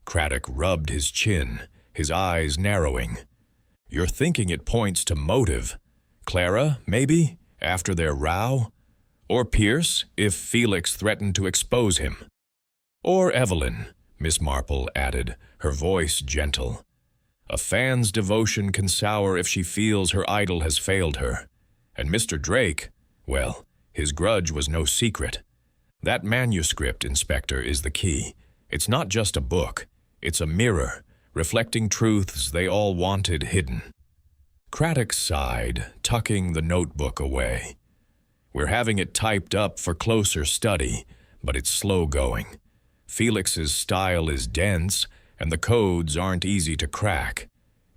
Craddock rubbed his chin, his eyes narrowing. "You're thinking it points to motive. Clara, maybe, after their row? Or Pierce, if Felix threatened to expose him. Or Evelyn," Miss Marple added, her voice gentle. "A fan's devotion can sour if she feels her idol has failed her. And Mr. Drake, well, his grudge was no secret. That manuscript, Inspector, is the key. It's not just a book. It's a mirror, reflecting truths they all wanted hidden." Craddock sighed, tucking the notebook away. "We're having it typed up for closer study, but it's slow going. Felix's style is dense, and the codes aren't easy to crack.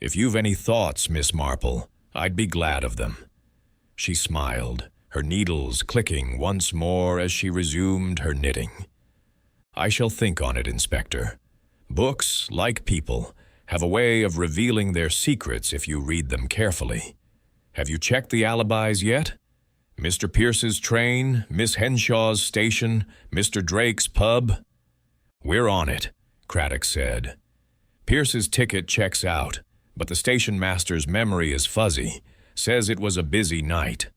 If you've any thoughts, Miss Marple, I'd be glad of them." She smiled, her needles clicking once more as she resumed her knitting. "I shall think on it, Inspector. Books, like people, have a way of revealing their secrets if you read them carefully. Have you checked the alibis yet? Mr. Pierce's train, Miss Henshaw's station, Mr. Drake's pub?" "We're on it," Craddock said. "Pierce's ticket checks out, but the station master's memory is fuzzy, says it was a busy night.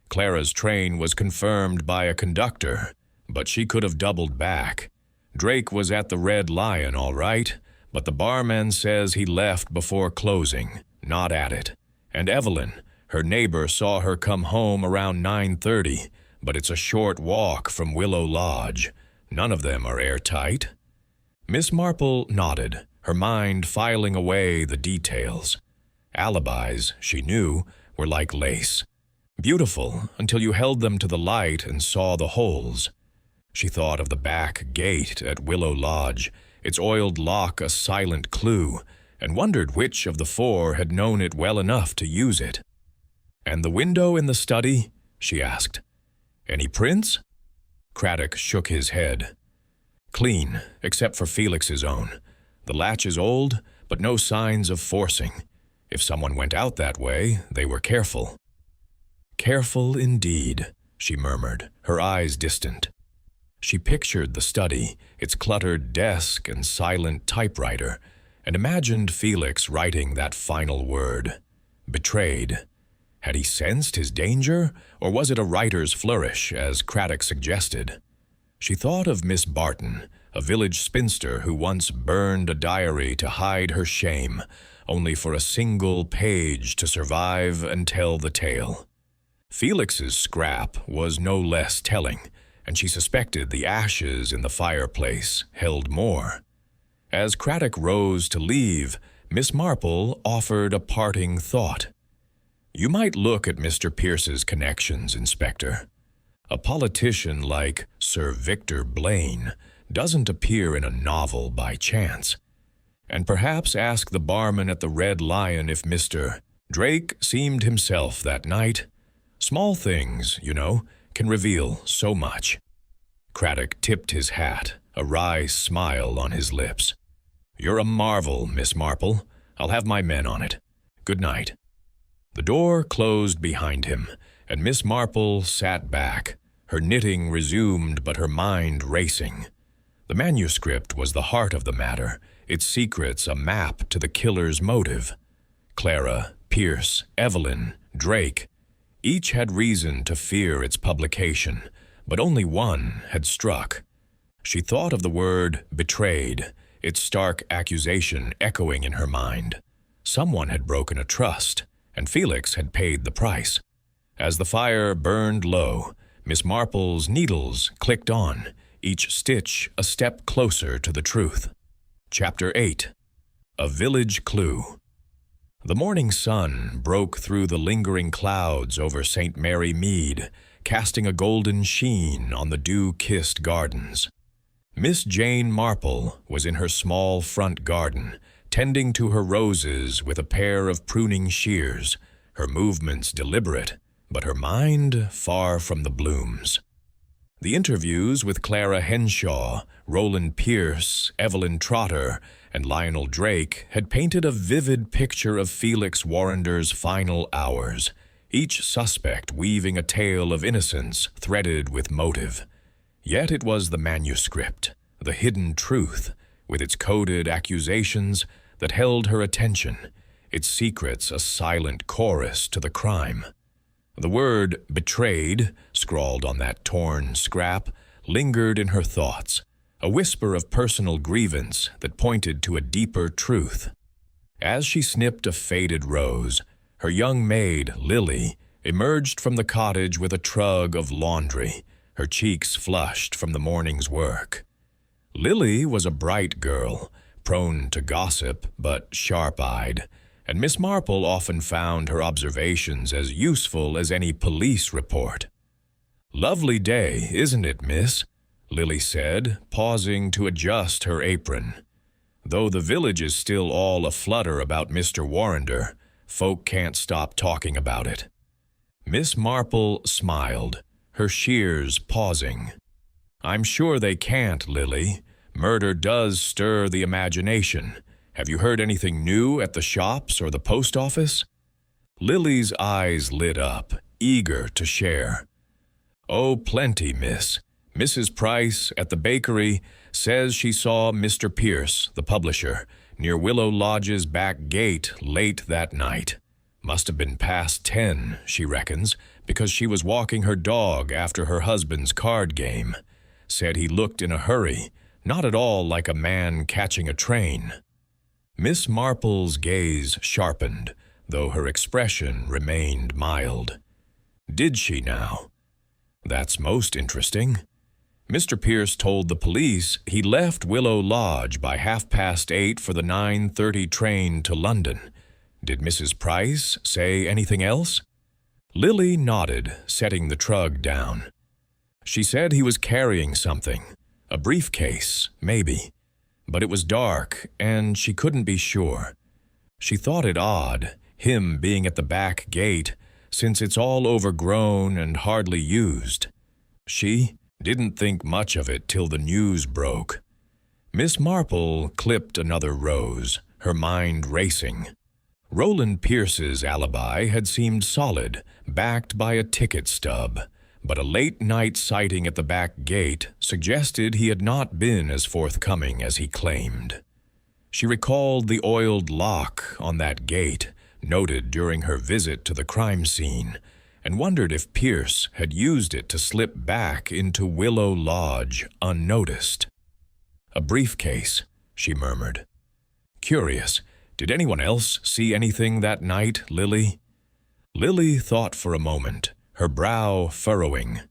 Clara's train was confirmed by a conductor, but she could have doubled back. Drake was at the Red Lion, all right, but the barman says he left before closing, not at it. And Evelyn, her neighbor, saw her come home around 9:30, but it's a short walk from Willow Lodge. None of them are airtight." Miss Marple nodded, her mind filing away the details. Alibis, she knew, were like lace. Beautiful until you held them to the light and saw the holes. She thought of the back gate at Willow Lodge, its oiled lock a silent clue, and wondered which of the four had known it well enough to use it. "And the window in the study?" she asked. "Any prints?" Craddock shook his head. "Clean, except for Felix's own. The latch is old, but no signs of forcing. If someone went out that way, they were careful." "Careful indeed," she murmured, her eyes distant. She pictured the study, its cluttered desk and silent typewriter, and imagined Felix writing that final word, betrayed. Had he sensed his danger, or was it a writer's flourish, as Craddock suggested? She thought of Miss Barton, a village spinster who once burned a diary to hide her shame, only for a single page to survive and tell the tale. Felix's scrap was no less telling, and she suspected the ashes in the fireplace held more. As Craddock rose to leave, Miss Marple offered a parting thought. "You might look at Mr. Pierce's connections, Inspector. A politician like Sir Victor Blaine doesn't appear in a novel by chance. And perhaps ask the barman at the Red Lion if Mr. Drake seemed himself that night. Small things, you know, can reveal so much." Craddock tipped his hat, a wry smile on his lips. "You're a marvel, Miss Marple. I'll have my men on it. Good night." The door closed behind him, and Miss Marple sat back, her knitting resumed but her mind racing. The manuscript was the heart of the matter, its secrets a map to the killer's motive. Clara, Pierce, Evelyn, Drake, each had reason to fear its publication, but only one had struck. She thought of the word betrayed, its stark accusation echoing in her mind. Someone had broken a trust, and Felix had paid the price. As the fire burned low, Miss Marple's needles clicked on, each stitch a step closer to the truth. Chapter 8. A Village Clue. The morning sun broke through the lingering clouds over St. Mary Mead, casting a golden sheen on the dew-kissed gardens. Miss Jane Marple was in her small front garden, tending to her roses with a pair of pruning shears, her movements deliberate, but her mind far from the blooms. The interviews with Clara Henshaw, Roland Pierce, Evelyn Trotter, and Lionel Drake had painted a vivid picture of Felix Warrender's final hours, each suspect weaving a tale of innocence threaded with motive. Yet it was the manuscript, the hidden truth, with its coded accusations, that held her attention, its secrets a silent chorus to the crime. The word betrayed, scrawled on that torn scrap, lingered in her thoughts, a whisper of personal grievance that pointed to a deeper truth. As she snipped a faded rose, her young maid, Lily, emerged from the cottage with a trug of laundry, her cheeks flushed from the morning's work. Lily was a bright girl, prone to gossip but sharp-eyed, and Miss Marple often found her observations as useful as any police report. "Lovely day, isn't it, miss?" Lily said, pausing to adjust her apron. "Though the village is still all aflutter about Mr. Warrender, folk can't stop talking about it." Miss Marple smiled, her shears pausing. "I'm sure they can't, Lily. Murder does stir the imagination. Have you heard anything new at the shops or the post office?" Lily's eyes lit up, eager to share. "Oh, plenty, miss. Mrs. Price, at the bakery, says she saw Mr. Pierce, the publisher, near Willow Lodge's back gate late that night. Must have been past 10, she reckons, because she was walking her dog after her husband's card game. Said he looked in a hurry, not at all like a man catching a train." Miss Marple's gaze sharpened, though her expression remained mild. "Did she now?" "That's most interesting. Mr. Pierce told the police he left Willow Lodge by 8:30 for the 9:30 train to London. Did Mrs. Price say anything else?" Lily nodded, setting the trug down. "She said he was carrying something, a briefcase, maybe. But it was dark, and she couldn't be sure. She thought it odd, him being at the back gate, since it's all overgrown and hardly used. She didn't think much of it till the news broke." Miss Marple clipped another rose, her mind racing. Roland Pierce's alibi had seemed solid, backed by a ticket stub, but a late-night sighting at the back gate suggested he had not been as forthcoming as he claimed. She recalled the oiled lock on that gate, noted during her visit to the crime scene, and wondered if Pierce had used it to slip back into Willow Lodge unnoticed. "A briefcase," she murmured. "Curious, did anyone else see anything that night, Lily?" Lily thought for a moment, her brow furrowing.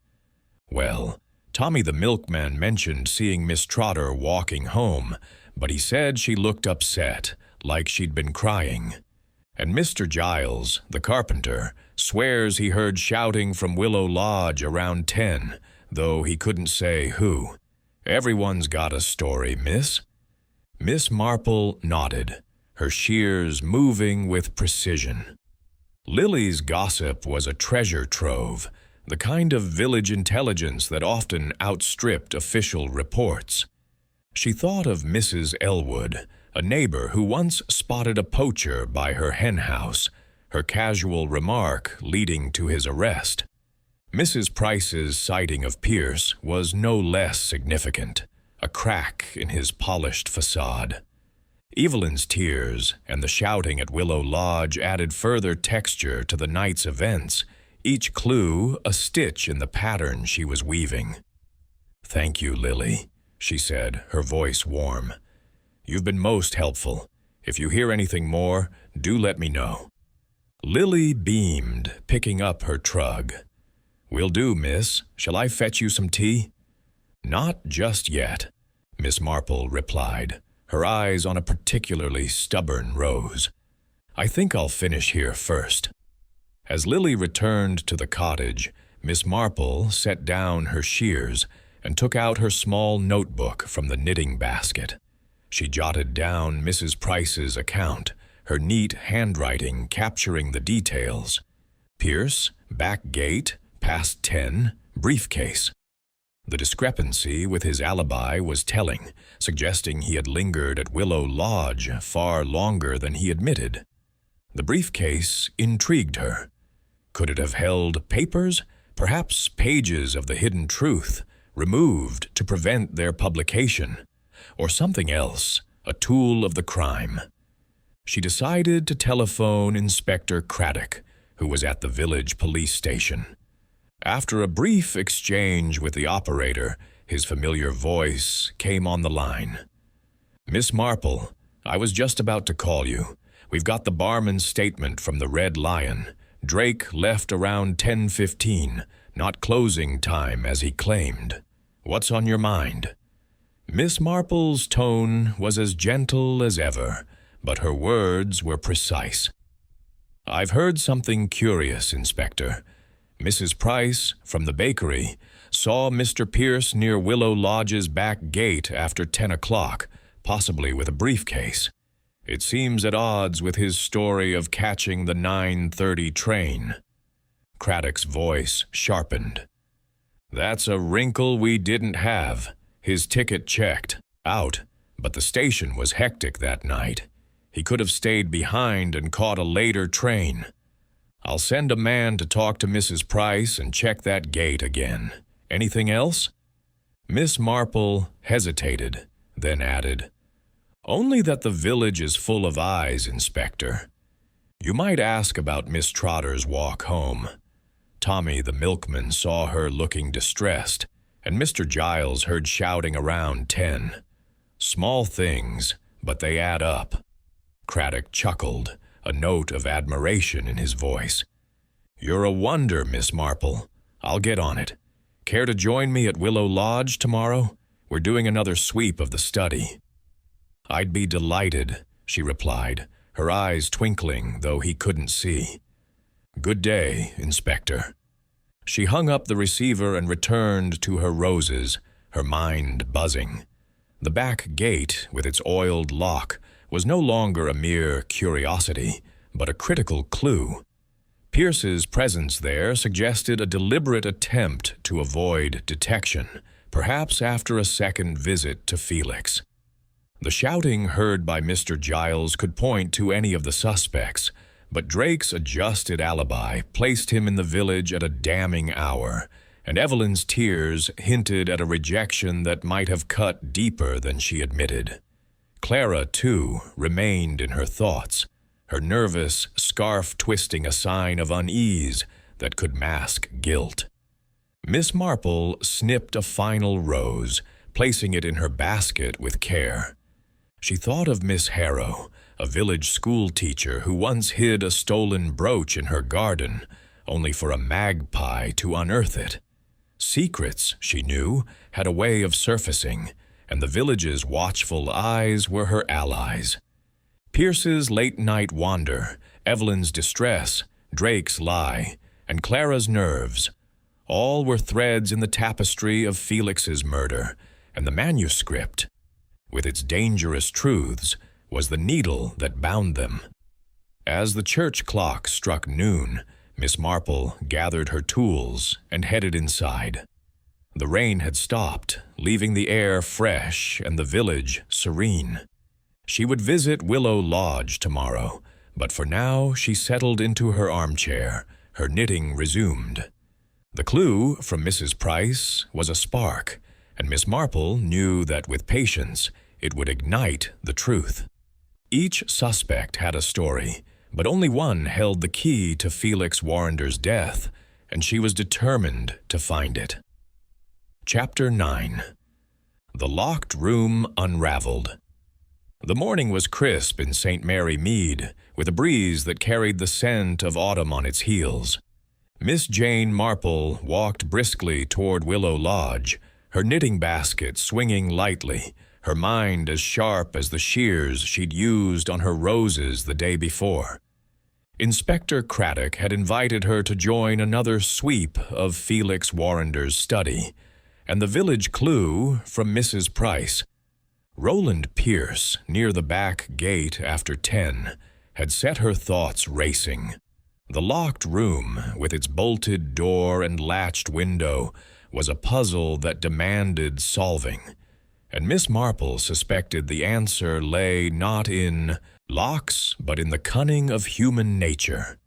"Well, Tommy the milkman mentioned seeing Miss Trotter walking home, but he said she looked upset, like she'd been crying. And Mr. Giles, the carpenter, swears he heard shouting from Willow Lodge around 10, though he couldn't say who. Everyone's got a story, miss." Miss Marple nodded, her shears moving with precision. Lily's gossip was a treasure trove, the kind of village intelligence that often outstripped official reports. She thought of Mrs. Elwood, a neighbor who once spotted a poacher by her henhouse, her casual remark leading to his arrest. Mrs. Price's sighting of Pierce was no less significant, a crack in his polished facade. Evelyn's tears and the shouting at Willow Lodge added further texture to the night's events, each clue a stitch in the pattern she was weaving. "Thank you, Lily," she said, her voice warm. You've been most helpful. If you hear anything more, do let me know." Lily beamed, picking up her trug. "Will do, miss. Shall I fetch you some tea?" "Not just yet," Miss Marple replied, her eyes on a particularly stubborn rose. "I think I'll finish here first." As Lily returned to the cottage, Miss Marple set down her shears and took out her small notebook from the knitting basket. She jotted down Mrs. Price's account, her neat handwriting capturing the details. Pierce, back gate, past 10, briefcase. The discrepancy with his alibi was telling, suggesting he had lingered at Willow Lodge far longer than he admitted. The briefcase intrigued her. Could it have held papers, perhaps pages of the hidden truth, removed to prevent their publication, or something else, a tool of the crime? She decided to telephone Inspector Craddock, who was at the village police station. After a brief exchange with the operator, his familiar voice came on the line. "Miss Marple, I was just about to call you. We've got the barman's statement from the Red Lion. Drake left around 10:15, not closing time as he claimed. What's on your mind?" Miss Marple's tone was as gentle as ever, but her words were precise. "I've heard something curious, Inspector. Mrs. Price, from the bakery, saw Mr. Pierce near Willow Lodge's back gate after 10 o'clock, possibly with a briefcase. It seems at odds with his story of catching the 9:30 train." Craddock's voice sharpened. "That's a wrinkle we didn't have. His ticket checked, out, but the station was hectic that night. He could have stayed behind and caught a later train. I'll send a man to talk to Mrs. Price and check that gate again. Anything else?" Miss Marple hesitated, then added, "Only that the village is full of eyes, Inspector. You might ask about Miss Trotter's walk home. Tommy the milkman saw her looking distressed, and Mr. Giles heard shouting around 10. Small things, but they add up." Craddock chuckled, a note of admiration in his voice. "You're a wonder, Miss Marple. I'll get on it. Care to join me at Willow Lodge tomorrow? We're doing another sweep of the study." "I'd be delighted," she replied, her eyes twinkling, though he couldn't see. "Good day, Inspector." She hung up the receiver and returned to her roses, her mind buzzing. The back gate, with its oiled lock, was no longer a mere curiosity, but a critical clue. Pierce's presence there suggested a deliberate attempt to avoid detection, perhaps after a second visit to Felix. The shouting heard by Mr. Giles could point to any of the suspects, but Drake's adjusted alibi placed him in the village at a damning hour, and Evelyn's tears hinted at a rejection that might have cut deeper than she admitted. Clara, too, remained in her thoughts, her nervous scarf twisting a sign of unease that could mask guilt. Miss Marple snipped a final rose, placing it in her basket with care. She thought of Miss Harrow, a village school teacher who once hid a stolen brooch in her garden, only for a magpie to unearth it. Secrets, she knew, had a way of surfacing, and the village's watchful eyes were her allies. Pierce's late-night wander, Evelyn's distress, Drake's lie, and Clara's nerves, all were threads in the tapestry of Felix's murder, and the manuscript, with its dangerous truths, was the needle that bound them. As the church clock struck noon, Miss Marple gathered her tools and headed inside. The rain had stopped, leaving the air fresh and the village serene. She would visit Willow Lodge tomorrow, but for now she settled into her armchair, her knitting resumed. The clue from Mrs. Price was a spark, and Miss Marple knew that with patience it would ignite the truth. Each suspect had a story, but only one held the key to Felix Warrender's death, and she was determined to find it. Chapter 9. The Locked Room Unraveled. The morning was crisp in St. Mary Mead, with a breeze that carried the scent of autumn on its heels. Miss Jane Marple walked briskly toward Willow Lodge, her knitting basket swinging lightly, her mind as sharp as the shears she'd used on her roses the day before. Inspector Craddock had invited her to join another sweep of Felix Warrender's study, and the village clue from Mrs. Price. Roland Pierce, near the back gate after 10, had set her thoughts racing. The locked room, with its bolted door and latched window, was a puzzle that demanded solving, and Miss Marple suspected the answer lay not in locks, but in the cunning of human nature.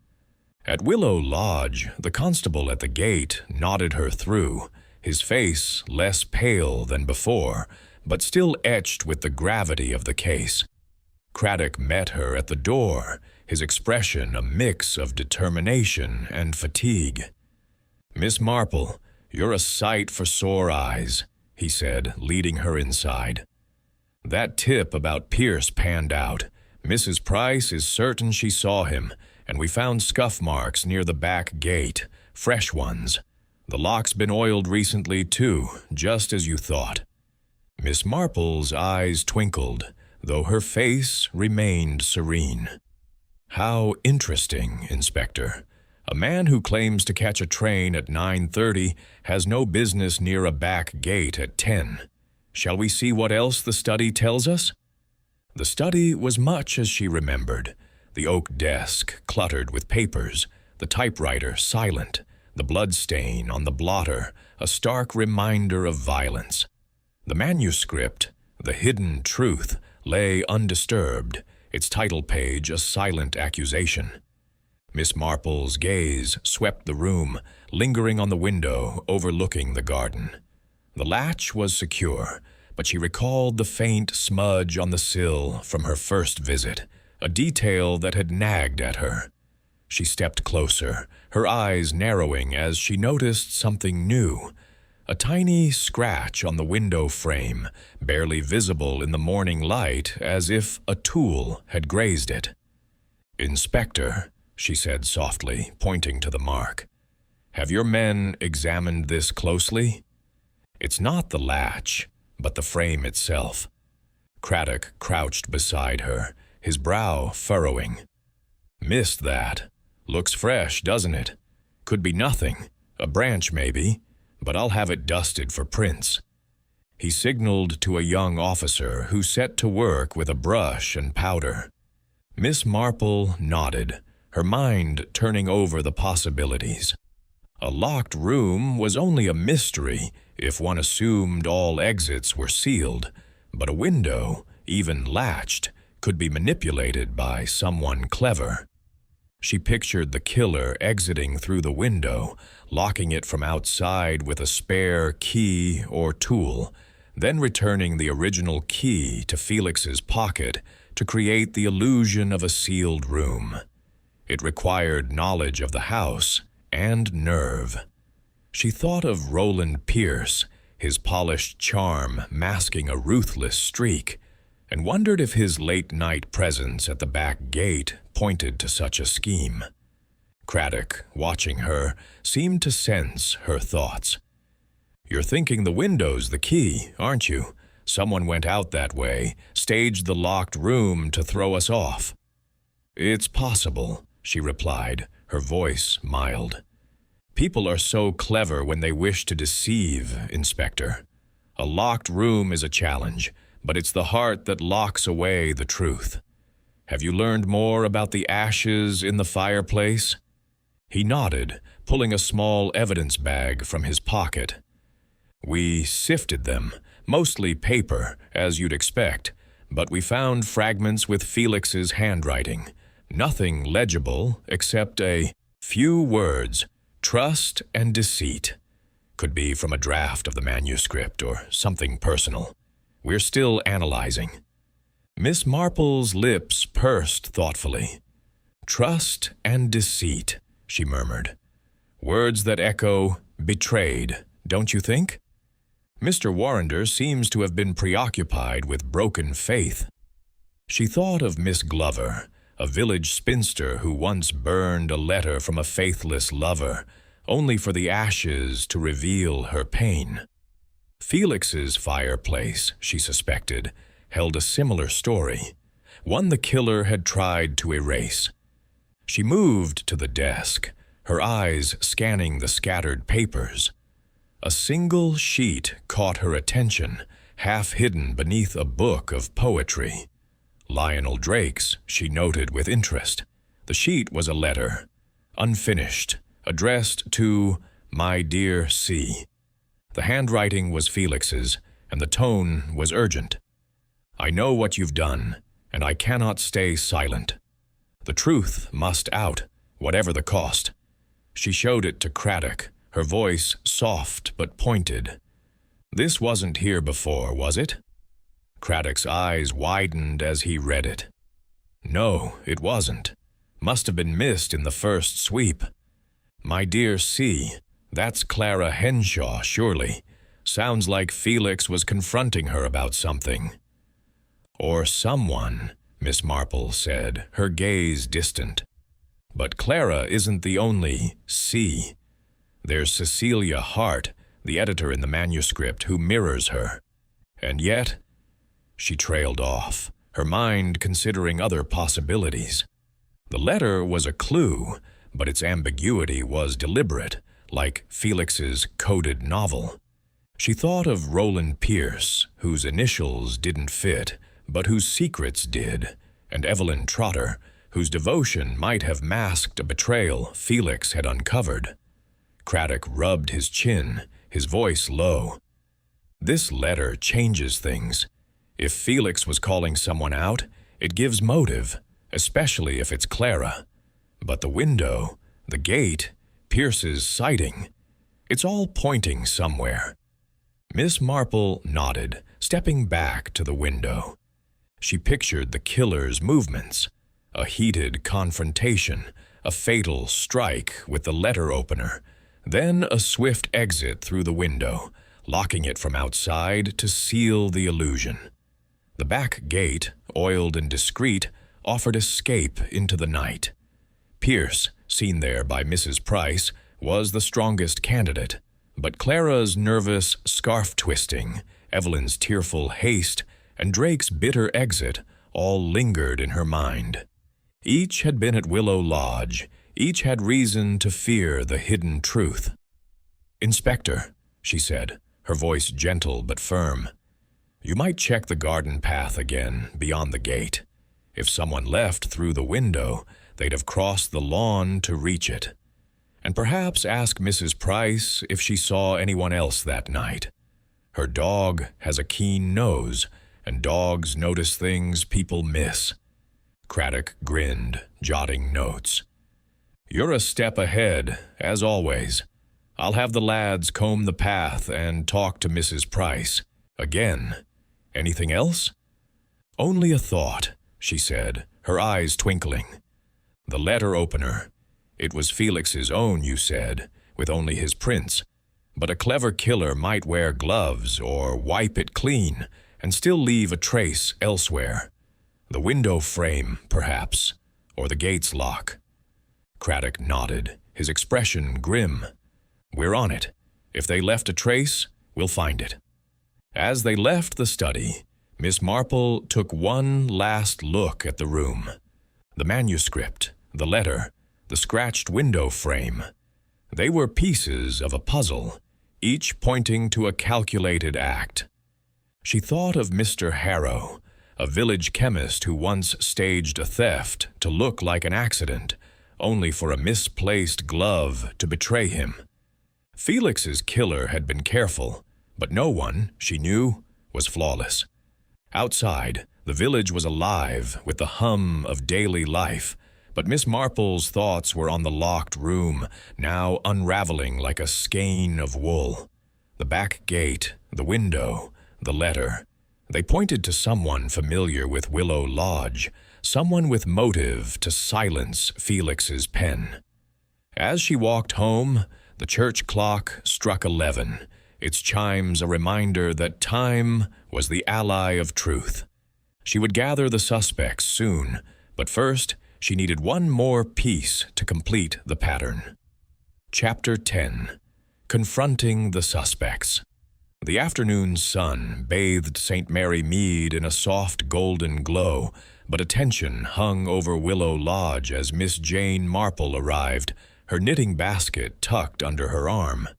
At Willow Lodge, the constable at the gate nodded her through, his face less pale than before, but still etched with the gravity of the case. Craddock met her at the door, his expression a mix of determination and fatigue. "Miss Marple, you're a sight for sore eyes," he said, leading her inside. "That tip about Pierce panned out. Mrs. Price is certain she saw him, and we found scuff marks near the back gate, fresh ones. The lock's been oiled recently, too, just as you thought." Miss Marple's eyes twinkled, though her face remained serene. "How interesting, Inspector. A man who claims to catch a train at 9:30 has no business near a back gate at 10. Shall we see what else the study tells us?" The study was much as she remembered. The oak desk cluttered with papers, the typewriter silent, the bloodstain on the blotter a stark reminder of violence. The manuscript, The Hidden Truth, lay undisturbed, its title page a silent accusation. Miss Marple's gaze swept the room, lingering on the window overlooking the garden. The latch was secure, but she recalled the faint smudge on the sill from her first visit, a detail that had nagged at her. She stepped closer, her eyes narrowing as she noticed something new. A tiny scratch on the window frame, barely visible in the morning light, as if a tool had grazed it. "Inspector," she said softly, pointing to the mark, "have your men examined this closely? It's not the latch, but the frame itself." Craddock crouched beside her, his brow furrowing. "Missed that. Looks fresh, doesn't it? Could be nothing, a branch maybe, but I'll have it dusted for prints." He signaled to a young officer who set to work with a brush and powder. Miss Marple nodded, her mind turning over the possibilities. A locked room was only a mystery if one assumed all exits were sealed, but a window, even latched, could be manipulated by someone clever. She pictured the killer exiting through the window, locking it from outside with a spare key or tool, then returning the original key to Felix's pocket to create the illusion of a sealed room. It required knowledge of the house and nerve. She thought of Roland Pierce, his polished charm masking a ruthless streak, and wondered if his late-night presence at the back gate pointed to such a scheme. Craddock, watching her, seemed to sense her thoughts. "You're thinking the window's the key, aren't you? Someone went out that way, staged the locked room to throw us off." "It's possible," she replied, her voice mild. "People are so clever when they wish to deceive, Inspector. A locked room is a challenge, but it's the heart that locks away the truth. Have you learned more about the ashes in the fireplace?" He nodded, pulling a small evidence bag from his pocket. "We sifted them, mostly paper, as you'd expect, but we found fragments with Felix's handwriting. Nothing legible except a few words, trust and deceit. Could be from a draft of the manuscript or something personal. We're still analyzing." Miss Marple's lips pursed thoughtfully. "Trust and deceit," she murmured. "Words that echo betrayed, don't you think? Mr. Warrender seems to have been preoccupied with broken faith." She thought of Miss Glover, a village spinster who once burned a letter from a faithless lover, only for the ashes to reveal her pain. Felix's fireplace, she suspected, held a similar story, one the killer had tried to erase. She moved to the desk, her eyes scanning the scattered papers. A single sheet caught her attention, half hidden beneath a book of poetry. Lionel Drake's, she noted with interest. The sheet was a letter, unfinished, addressed to "My dear C." The handwriting was Felix's, and the tone was urgent. "I know what you've done, and I cannot stay silent. The truth must out, whatever the cost." She showed it to Craddock, her voice soft but pointed. "This wasn't here before, was it?" Craddock's eyes widened as he read it. "No, it wasn't. Must have been missed in the first sweep. My dear C, that's Clara Henshaw, surely. Sounds like Felix was confronting her about something." "Or someone," Miss Marple said, her gaze distant. "But Clara isn't the only C. There's Cecilia Hart, the editor in the manuscript, who mirrors her. And yet—" She trailed off, her mind considering other possibilities. The letter was a clue, but its ambiguity was deliberate, like Felix's coded novel. She thought of Roland Pierce, whose initials didn't fit, but whose secrets did, and Evelyn Trotter, whose devotion might have masked a betrayal Felix had uncovered. Craddock rubbed his chin, his voice low. "This letter changes things. If Felix was calling someone out, it gives motive, especially if it's Clara. But the window, the gate, Pierce's sighting, it's all pointing somewhere." Miss Marple nodded, stepping back to the window. She pictured the killer's movements, a heated confrontation, a fatal strike with the letter opener, then a swift exit through the window, locking it from outside to seal the illusion. The back gate, oiled and discreet, offered escape into the night. Pierce, seen there by Mrs. Price, was the strongest candidate, but Clara's nervous scarf-twisting, Evelyn's tearful haste, and Drake's bitter exit all lingered in her mind. Each had been at Willow Lodge, each had reason to fear the hidden truth. "Inspector," she said, her voice gentle but firm, "you might check the garden path again, beyond the gate. If someone left through the window, they'd have crossed the lawn to reach it. And perhaps ask Mrs. Price if she saw anyone else that night. Her dog has a keen nose, and dogs notice things people miss." Craddock grinned, jotting notes. "You're a step ahead, as always. I'll have the lads comb the path and talk to Mrs. Price. Again. Anything else?" "Only a thought," she said, her eyes twinkling. "The letter opener. It was Felix's own, you said, with only his prints. But a clever killer might wear gloves or wipe it clean and still leave a trace elsewhere. The window frame, perhaps, or the gate's lock." Craddock nodded, his expression grim. "We're on it. If they left a trace, we'll find it." As they left the study, Miss Marple took one last look at the room. The manuscript, the letter, the scratched window frame. They were pieces of a puzzle, each pointing to a calculated act. She thought of Mr. Harrow, a village chemist who once staged a theft to look like an accident, only for a misplaced glove to betray him. Felix's killer had been careful, but no one, she knew, was flawless. Outside, the village was alive with the hum of daily life, but Miss Marple's thoughts were on the locked room, now unraveling like a skein of wool. The back gate, the window, the letter. They pointed to someone familiar with Willow Lodge, someone with motive to silence Felix's pen. As she walked home, the church clock struck 11, its chimes a reminder that time was the ally of truth. She would gather the suspects soon, but first she needed one more piece to complete the pattern. Chapter 10. Confronting the Suspects. The afternoon sun bathed St. Mary Mead in a soft golden glow, but attention hung over Willow Lodge as Miss Jane Marple arrived, her knitting basket tucked under her arm.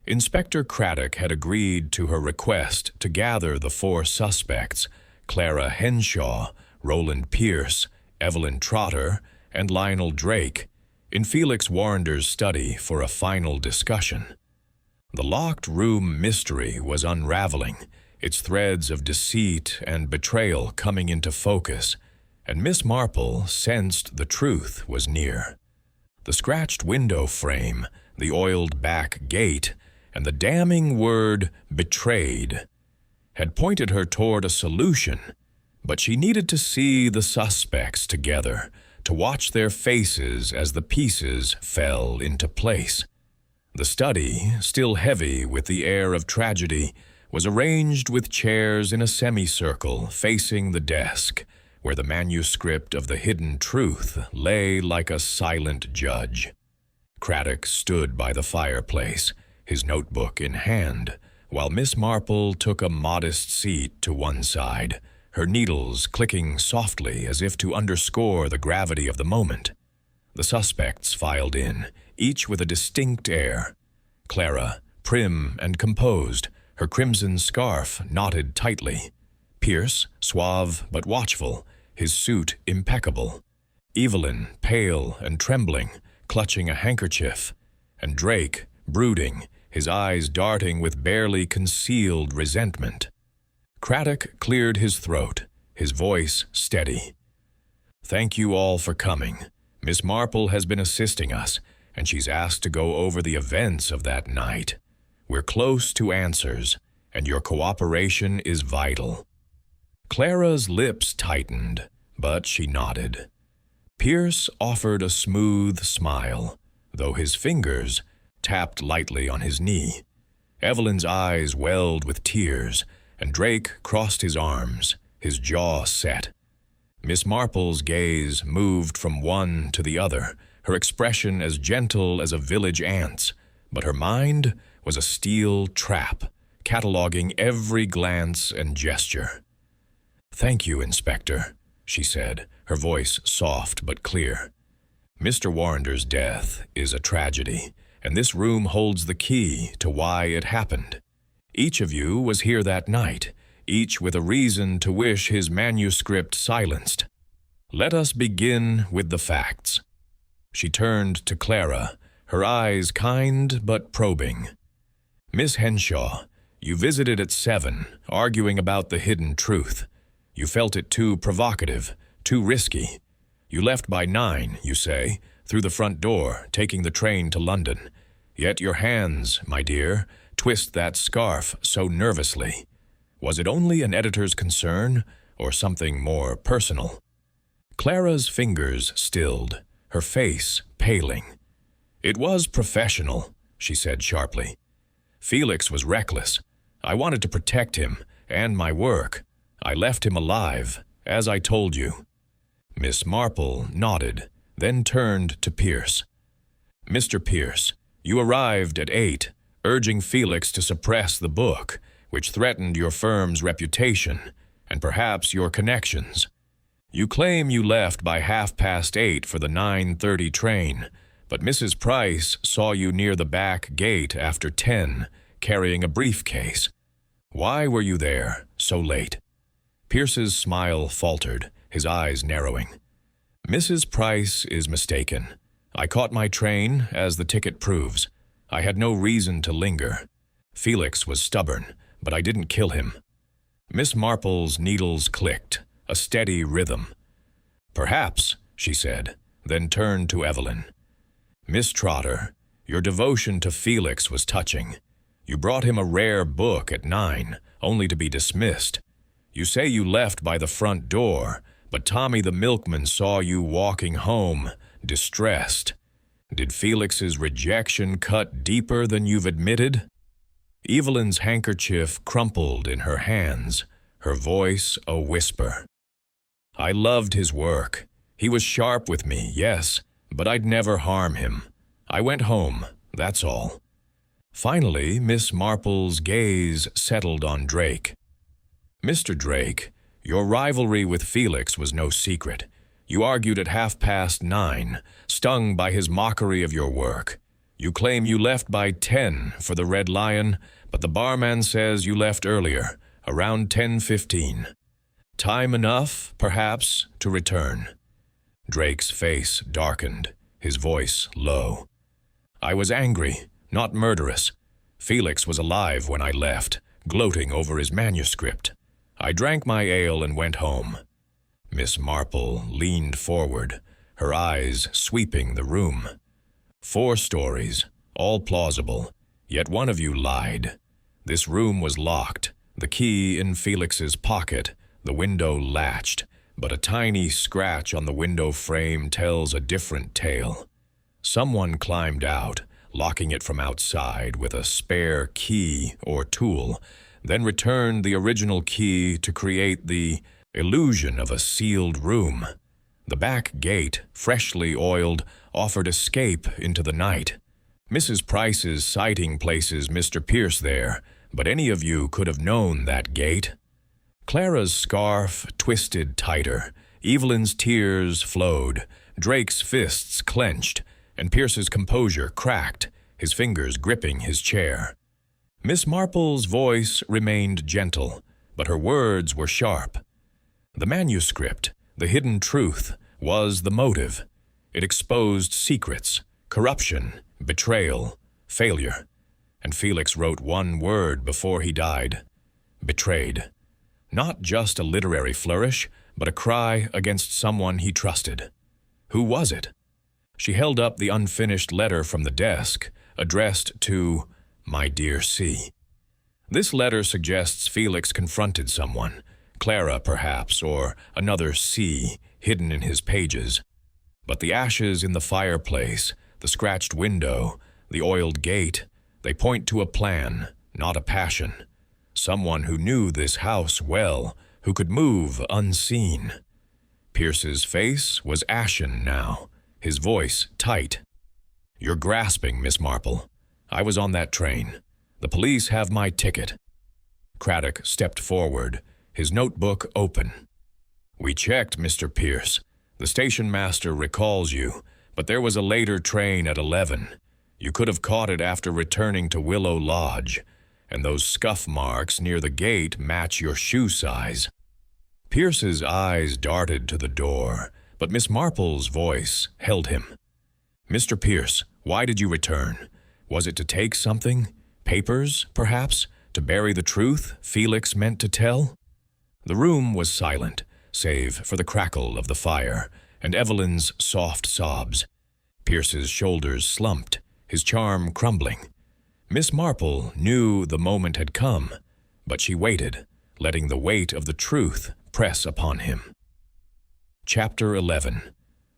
Inspector Craddock had agreed to her request to gather the 4 suspects, Clara Henshaw, Roland Pierce, Evelyn Trotter, and Lionel Drake, in Felix Warrender's study for a final discussion. The locked room mystery was unraveling, its threads of deceit and betrayal coming into focus, and Miss Marple sensed the truth was near. The scratched window frame, the oiled back gate, and the damning word betrayed had pointed her toward a solution, but she needed to see the suspects together, to watch their faces as the pieces fell into place. The study, still heavy with the air of tragedy, was arranged with chairs in a semicircle facing the desk, where the manuscript of the hidden truth lay like a silent judge. Craddock stood by the fireplace, his notebook in hand, while Miss Marple took a modest seat to one side, her needles clicking softly as if to underscore the gravity of the moment. The suspects filed in, each with a distinct air. Clara, prim and composed, her crimson scarf knotted tightly. Pierce, suave but watchful, his suit impeccable. Evelyn, pale and trembling, clutching a handkerchief. And Drake, brooding, his eyes darting with barely concealed resentment. Craddock cleared his throat, his voice steady. "Thank you all for coming. Miss Marple has been assisting us, and she's asked to go over the events of that night. We're close to answers, and your cooperation is vital." Clara's lips tightened, but she nodded. Pierce offered a smooth smile, though his fingers tapped lightly on his knee. Evelyn's eyes welled with tears, and Drake crossed his arms, his jaw set. Miss Marple's gaze moved from one to the other, her expression as gentle as a village ant's, but her mind was a steel trap, cataloging every glance and gesture. "Thank you, Inspector," she said, her voice soft but clear. "Mr. Warrender's death is a tragedy, and this room holds the key to why it happened. Each of you was here that night, each with a reason to wish his manuscript silenced. Let us begin with the facts." She turned to Clara, her eyes kind but probing. "Miss Henshaw, you visited at 7, arguing about the hidden truth. You felt it too provocative, too risky. You left by 9, you say, through the front door, taking the train to London. Yet your hands, my dear, twist that scarf so nervously. Was it only an editor's concern, or something more personal?" Clara's fingers stilled, her face paling. "It was professional," she said sharply. "Felix was reckless. I wanted to protect him, and my work. I left him alive, as I told you." Miss Marple nodded, then turned to Pierce. "Mr. Pierce, you arrived at 8, urging Felix to suppress the book, which threatened your firm's reputation, and perhaps your connections. You claim you left by 8:30 for the 9:30 train, but Mrs. Price saw you near the back gate after 10, carrying a briefcase. Why were you there so late?" Pierce's smile faltered, his eyes narrowing. "Mrs. Price is mistaken. I caught my train, as the ticket proves. I had no reason to linger. Felix was stubborn, but I didn't kill him." Miss Marple's needles clicked, a steady rhythm. "Perhaps," she said, then turned to Evelyn. "Miss Trotter, your devotion to Felix was touching. You brought him a rare book at 9, only to be dismissed. You say you left by the front door, but Tommy the milkman saw you walking home, distressed. Did Felix's rejection cut deeper than you've admitted?" Evelyn's handkerchief crumpled in her hands, her voice a whisper. I loved his work. He was sharp with me, yes, but I'd never harm him. I went home, that's all. Finally, Miss Marple's gaze settled on Drake. Mr. Drake, your rivalry with Felix was no secret. You argued at 9:30, stung by his mockery of your work. You claim you left by 10 for the Red Lion, but the barman says you left earlier, around 10:15. Time enough, perhaps, to return. Drake's face darkened, his voice low. I was angry, not murderous. Felix was alive when I left, gloating over his manuscript. I drank my ale and went home. Miss Marple leaned forward, her eyes sweeping the room. 4 stories, all plausible, yet one of you lied. This room was locked, the key in Felix's pocket, the window latched, but a tiny scratch on the window frame tells a different tale. Someone climbed out, locking it from outside with a spare key or tool, then returned the original key to create the illusion of a sealed room. The back gate, freshly oiled, offered escape into the night. Mrs. Price's sighting places Mr. Pierce there, but any of you could have known that gate. Clara's scarf twisted tighter, Evelyn's tears flowed, Drake's fists clenched, and Pierce's composure cracked, his fingers gripping his chair. Miss Marple's voice remained gentle, but her words were sharp. The manuscript, the hidden truth, was the motive. It exposed secrets, corruption, betrayal, failure. And Felix wrote one word before he died: betrayed. Not just a literary flourish, but a cry against someone he trusted. Who was it? She held up the unfinished letter from the desk, addressed to My Dear C. This letter suggests Felix confronted someone, Clara perhaps, or another C hidden in his pages. But the ashes in the fireplace, the scratched window, the oiled gate, they point to a plan, not a passion. Someone who knew this house well, who could move unseen. Pierce's face was ashen now, his voice tight. You're grasping, Miss Marple. I was on that train. The police have my ticket. Craddock stepped forward, his notebook open. We checked, Mr. Pierce. The station master recalls you, but there was a later train at 11. You could have caught it after returning to Willow Lodge, and those scuff marks near the gate match your shoe size. Pierce's eyes darted to the door, but Miss Marple's voice held him. Mr. Pierce, why did you return? Was it to take something? Papers, perhaps? To bury the truth Felix meant to tell? The room was silent, save for the crackle of the fire and Evelyn's soft sobs. Pierce's shoulders slumped, his charm crumbling. Miss Marple knew the moment had come, but she waited, letting the weight of the truth press upon him. Chapter 11.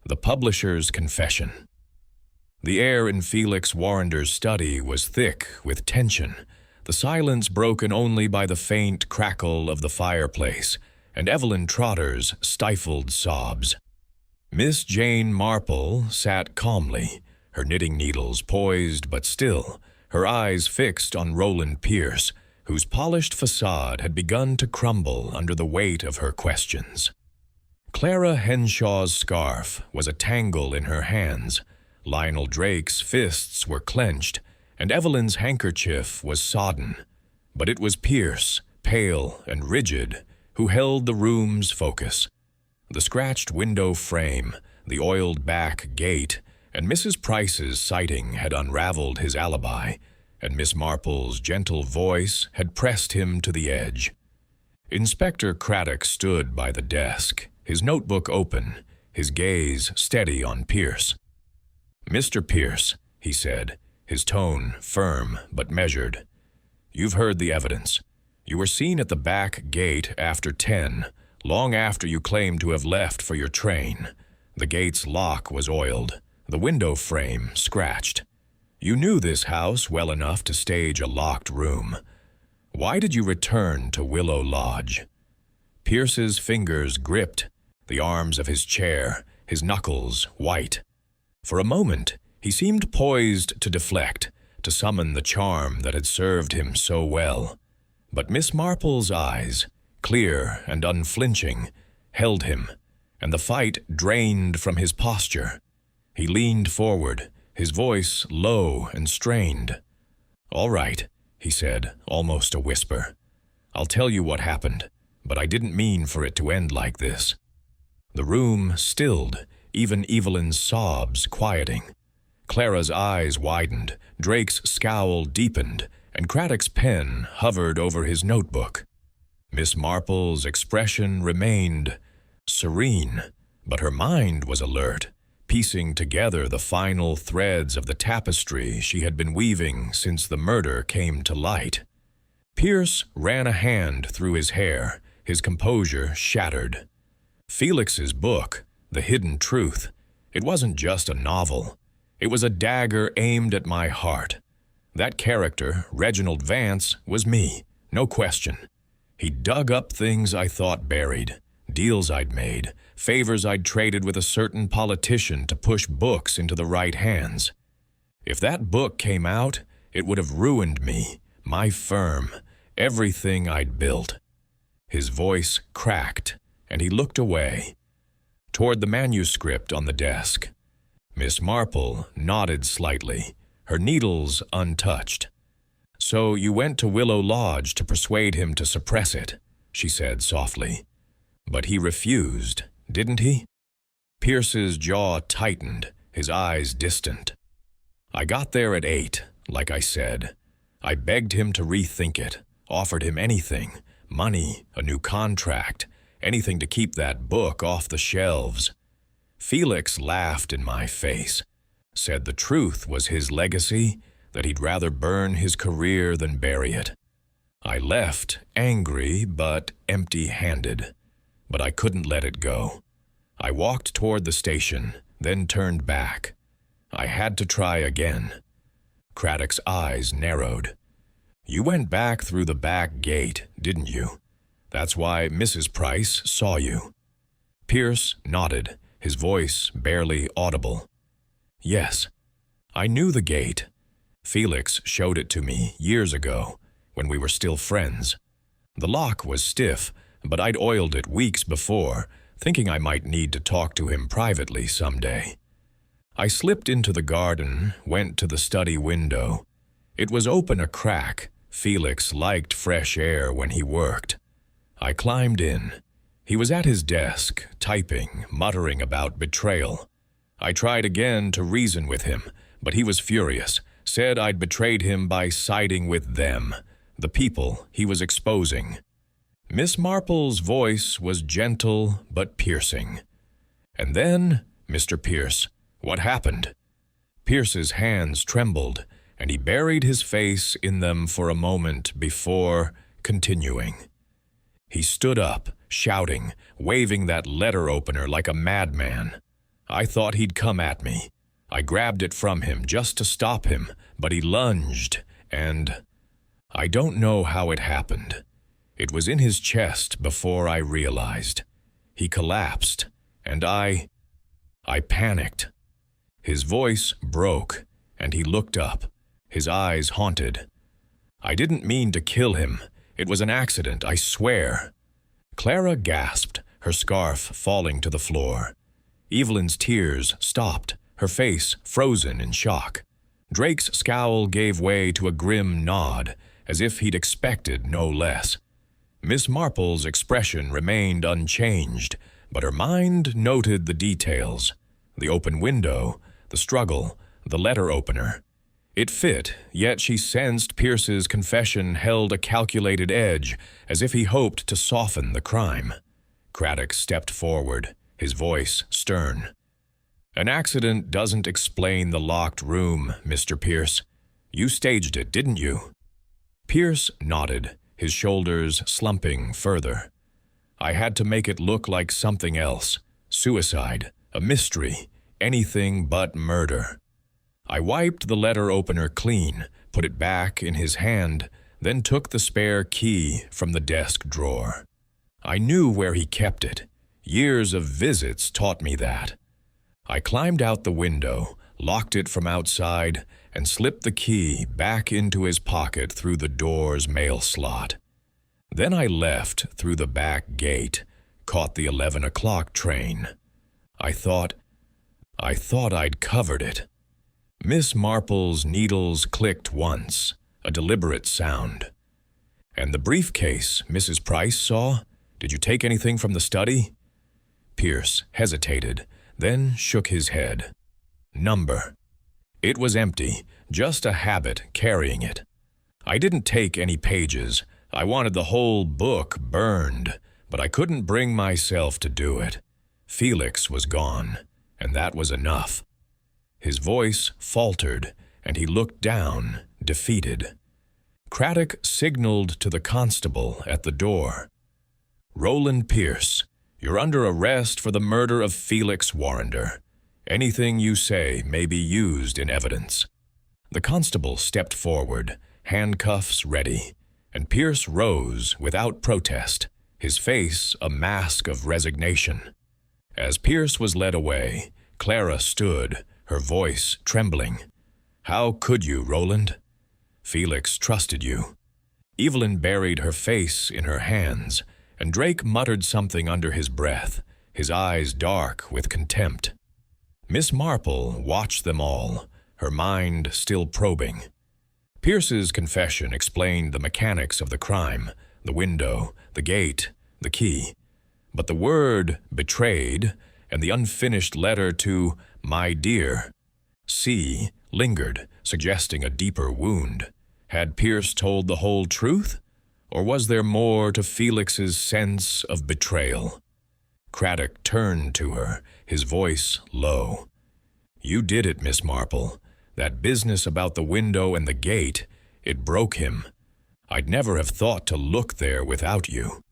The Publisher's Confession. The air in Felix Warrender's study was thick with tension, the silence broken only by the faint crackle of the fireplace and Evelyn Trotter's stifled sobs. Miss Jane Marple sat calmly, her knitting needles poised but still, her eyes fixed on Roland Pierce, whose polished facade had begun to crumble under the weight of her questions. Clara Henshaw's scarf was a tangle in her hands, Lionel Drake's fists were clenched, and Evelyn's handkerchief was sodden. But it was Pierce, pale and rigid, who held the room's focus. The scratched window frame, the oiled back gate, and Mrs. Price's sighting had unraveled his alibi, and Miss Marple's gentle voice had pressed him to the edge. Inspector Craddock stood by the desk, his notebook open, his gaze steady on Pierce. Mr. Pierce, he said, his tone firm but measured, you've heard the evidence. You were seen at the back gate after 10, long after you claimed to have left for your train. The gate's lock was oiled, the window frame scratched. You knew this house well enough to stage a locked room. Why did you return to Willow Lodge? Pierce's fingers gripped, the arms of his chair, his knuckles white. For a moment, he seemed poised to deflect, to summon the charm that had served him so well. But Miss Marple's eyes, clear and unflinching, held him, and the fight drained from his posture. He leaned forward, his voice low and strained. "All right," he said, almost a whisper. "I'll tell you what happened, but I didn't mean for it to end like this." The room stilled, even Evelyn's sobs quieting. Clara's eyes widened, Drake's scowl deepened, and Craddock's pen hovered over his notebook. Miss Marple's expression remained serene, but her mind was alert, piecing together the final threads of the tapestry she had been weaving since the murder came to light. Pierce ran a hand through his hair, his composure shattered. Felix's book, The Hidden Truth, it wasn't just a novel. It was a dagger aimed at my heart. That character, Reginald Vance, was me, no question. He dug up things I thought buried, deals I'd made, favors I'd traded with a certain politician to push books into the right hands. If that book came out, it would have ruined me, my firm, everything I'd built. His voice cracked, and he looked away, toward the manuscript on the desk. Miss Marple nodded slightly, her needles untouched. "So you went to Willow Lodge to persuade him to suppress it," she said softly. "But he refused, didn't he?" Pierce's jaw tightened, his eyes distant. "I got there at 8, like I said. I begged him to rethink it, offered him anything, money, a new contract, anything to keep that book off the shelves. Felix laughed in my face, said the truth was his legacy, that he'd rather burn his career than bury it. I left, angry but empty-handed, but I couldn't let it go. I walked toward the station, then turned back. I had to try again." Craddock's eyes narrowed. "You went back through the back gate, didn't you? That's why Mrs. Price saw you." Pierce nodded, his voice barely audible. "Yes, I knew the gate. Felix showed it to me years ago, when we were still friends. The lock was stiff, but I'd oiled it weeks before, thinking I might need to talk to him privately someday. I slipped into the garden, went to the study window. It was open a crack. Felix liked fresh air when he worked. I climbed in. He was at his desk, typing, muttering about betrayal. I tried again to reason with him, but he was furious, said I'd betrayed him by siding with them, the people he was exposing. Miss Marple's voice was gentle but piercing. "And then, Mr. Pierce, what happened?" Pierce's hands trembled, and he buried his face in them for a moment before continuing. He stood up, shouting, waving that letter opener like a madman. I thought he'd come at me. I grabbed it from him just to stop him, but he lunged, and I don't know how it happened. It was in his chest before I realized. He collapsed, and I panicked. His voice broke, and he looked up, his eyes haunted. "I didn't mean to kill him. It was an accident, I swear." Clara gasped, her scarf falling to the floor. Evelyn's tears stopped, her face frozen in shock. Drake's scowl gave way to a grim nod, as if he'd expected no less. Miss Marple's expression remained unchanged, but her mind noted the details. The open window, the struggle, the letter opener. It fit, yet she sensed Pierce's confession held a calculated edge, as if he hoped to soften the crime. Craddock stepped forward, his voice stern. "An accident doesn't explain the locked room, Mr. Pierce. You staged it, didn't you?" Pierce nodded, his shoulders slumping further. "I had to make it look like something else. Suicide, a mystery, anything but murder." I wiped the letter opener clean, put it back in his hand, then took the spare key from the desk drawer. I knew where he kept it. Years of visits taught me that. I climbed out the window, locked it from outside, and slipped the key back into his pocket through the door's mail slot. Then I left through the back gate, caught the 11 o'clock train. I thought I'd covered it. Miss Marple's needles clicked once, a deliberate sound. And the briefcase Mrs. Price saw? Did you take anything from the study? Pierce hesitated, then shook his head. Number. It was empty, just a habit carrying it. I didn't take any pages. I wanted the whole book burned, but I couldn't bring myself to do it. Felix was gone, and that was enough. His voice faltered, and he looked down, defeated. Craddock signaled to the constable at the door. "Roland Pierce, you're under arrest for the murder of Felix Warrender. Anything you say may be used in evidence." The constable stepped forward, handcuffs ready, and Pierce rose without protest, his face a mask of resignation. As Pierce was led away, Clara stood, her voice trembling. "How could you, Roland? Felix trusted you." Evelyn buried her face in her hands, and Drake muttered something under his breath, his eyes dark with contempt. Miss Marple watched them all, her mind still probing. Pierce's confession explained the mechanics of the crime, the window, the gate, the key. But the word betrayed and the unfinished letter to "my dear" C lingered, suggesting a deeper wound. Had Pierce told the whole truth? Or was there more to Felix's sense of betrayal? Craddock turned to her, his voice low. "You did it, Miss Marple. That business about the window and the gate, it broke him. I'd never have thought to look there without you."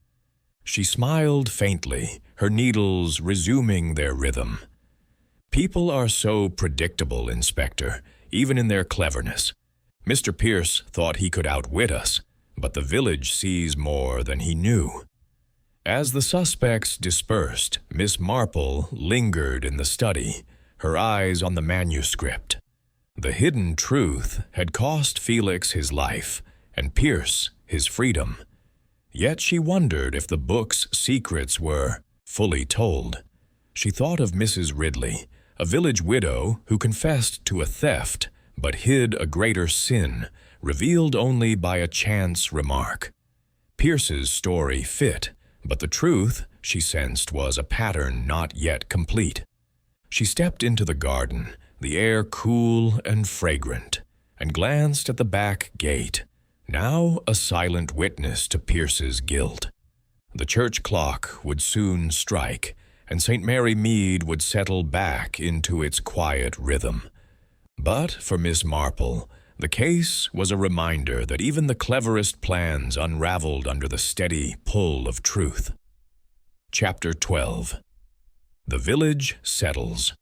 She smiled faintly, her needles resuming their rhythm. "People are so predictable, Inspector, even in their cleverness. Mr. Pierce thought he could outwit us, but the village sees more than he knew." As the suspects dispersed, Miss Marple lingered in the study, her eyes on the manuscript. The hidden truth had cost Felix his life, and Pierce his freedom. Yet she wondered if the book's secrets were fully told. She thought of Mrs. Ridley, a village widow who confessed to a theft, but hid a greater sin, revealed only by a chance remark. Pierce's story fit, but the truth, she sensed, was a pattern not yet complete. She stepped into the garden, the air cool and fragrant, and glanced at the back gate, now a silent witness to Pierce's guilt. The church clock would soon strike, and St. Mary Mead would settle back into its quiet rhythm. But for Miss Marple, the case was a reminder that even the cleverest plans unraveled under the steady pull of truth. Chapter 12. The village settles.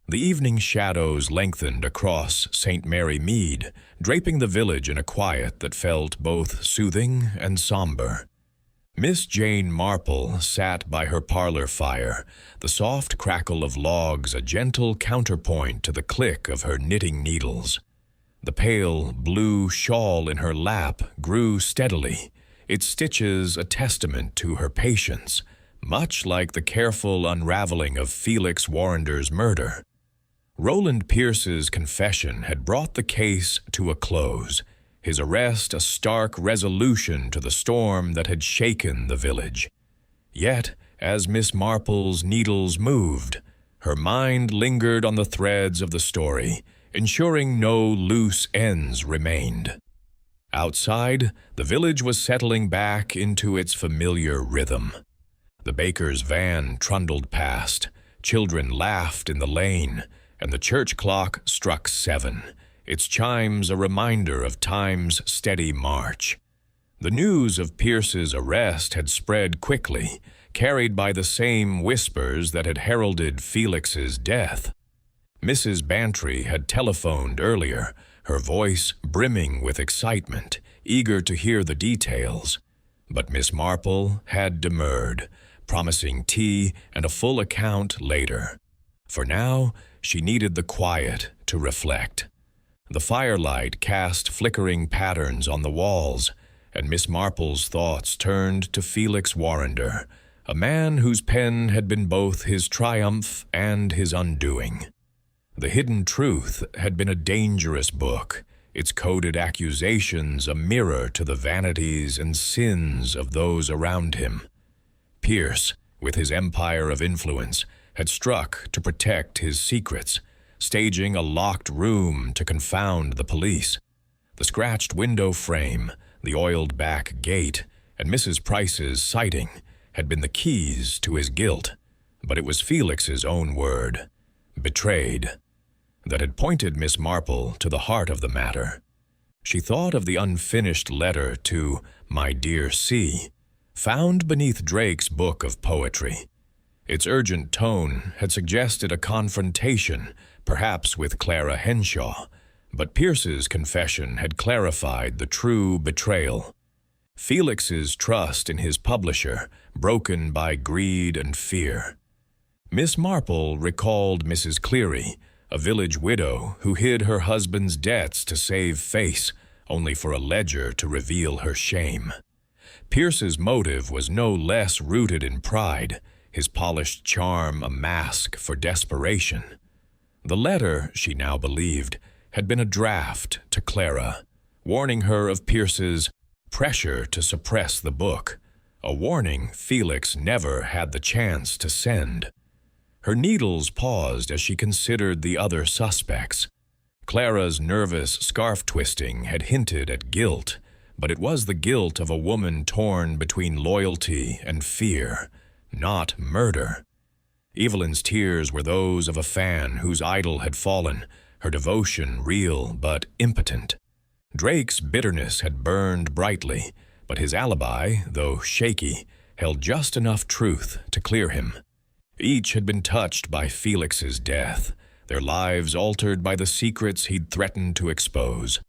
The evening shadows lengthened across St. Mary Mead, draping the village in a quiet that felt both soothing and somber. Miss Jane Marple sat by her parlor fire, the soft crackle of logs a gentle counterpoint to the click of her knitting needles. The pale blue shawl in her lap grew steadily, its stitches a testament to her patience, much like the careful unraveling of Felix Warrender's murder. Roland Pierce's confession had brought the case to a close, his arrest a stark resolution to the storm that had shaken the village. Yet, as Miss Marple's needles moved, her mind lingered on the threads of the story, ensuring no loose ends remained. Outside, the village was settling back into its familiar rhythm. The baker's van trundled past, children laughed in the lane, and the church clock struck 7, its chimes a reminder of time's steady march. The news of Pierce's arrest had spread quickly, carried by the same whispers that had heralded Felix's death. Mrs. Bantry had telephoned earlier, her voice brimming with excitement, eager to hear the details. But Miss Marple had demurred, promising tea and a full account later. For now, she needed the quiet to reflect. The firelight cast flickering patterns on the walls, and Miss Marple's thoughts turned to Felix Warrender, a man whose pen had been both his triumph and his undoing. The Hidden Truth had been a dangerous book, its coded accusations a mirror to the vanities and sins of those around him. Pierce, with his empire of influence, had struck to protect his secrets, staging a locked room to confound the police. The scratched window frame, the oiled back gate, and Mrs. Price's sighting had been the keys to his guilt, but it was Felix's own word, betrayed, that had pointed Miss Marple to the heart of the matter. She thought of the unfinished letter to My Dear C, found beneath Drake's book of poetry. Its urgent tone had suggested a confrontation, perhaps with Clara Henshaw, but Pierce's confession had clarified the true betrayal. Felix's trust in his publisher, broken by greed and fear. Miss Marple recalled Mrs. Cleary, a village widow who hid her husband's debts to save face, only for a ledger to reveal her shame. Pierce's motive was no less rooted in pride, his polished charm a mask for desperation. The letter, she now believed, had been a draft to Clara, warning her of Pierce's pressure to suppress the book, a warning Felix never had the chance to send. Her needles paused as she considered the other suspects. Clara's nervous scarf-twisting had hinted at guilt, but it was the guilt of a woman torn between loyalty and fear, not murder. Evelyn's tears were those of a fan whose idol had fallen, her devotion real but impotent. Drake's bitterness had burned brightly, but his alibi, though shaky, held just enough truth to clear him. Each had been touched by Felix's death, their lives altered by the secrets he'd threatened to expose.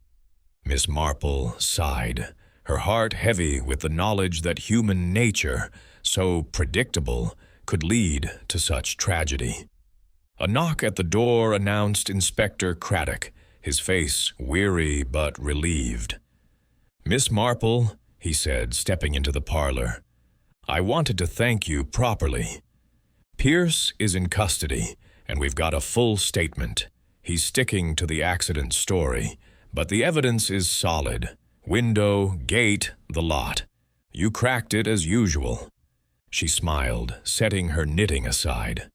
Miss Marple sighed, her heart heavy with the knowledge that human nature, so predictable, could lead to such tragedy. A knock at the door announced Inspector Craddock, his face weary but relieved. "Miss Marple," he said, stepping into the parlor, "I wanted to thank you properly. Pierce is in custody, and we've got a full statement. He's sticking to the accident story, but the evidence is solid. Window, gate, the lot. You cracked it as usual." She smiled, setting her knitting aside.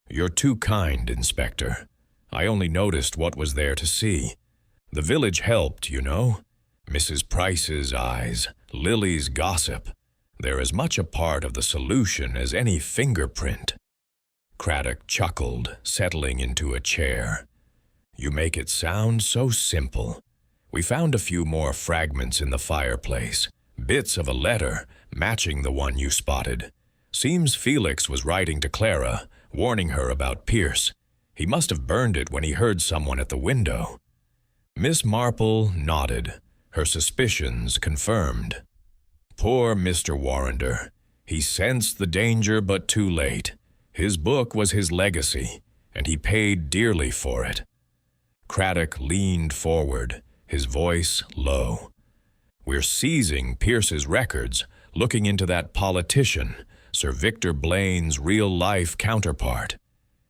"You're too kind, Inspector. I only noticed what was there to see. The village helped, you know. Mrs. Price's eyes, Lily's gossip. They're as much a part of the solution as any fingerprint." Craddock chuckled, settling into a chair. "You make it sound so simple. We found a few more fragments in the fireplace, bits of a letter matching the one you spotted. Seems Felix was writing to Clara, warning her about Pierce. He must have burned it when he heard someone at the window." Miss Marple nodded, her suspicions confirmed. Poor Mr. Warrender. He sensed the danger but too late. His book was his legacy, and he paid dearly for it. Craddock leaned forward, his voice low. "We're seizing Pierce's records, looking into that politician, Sir Victor Blaine's real-life counterpart.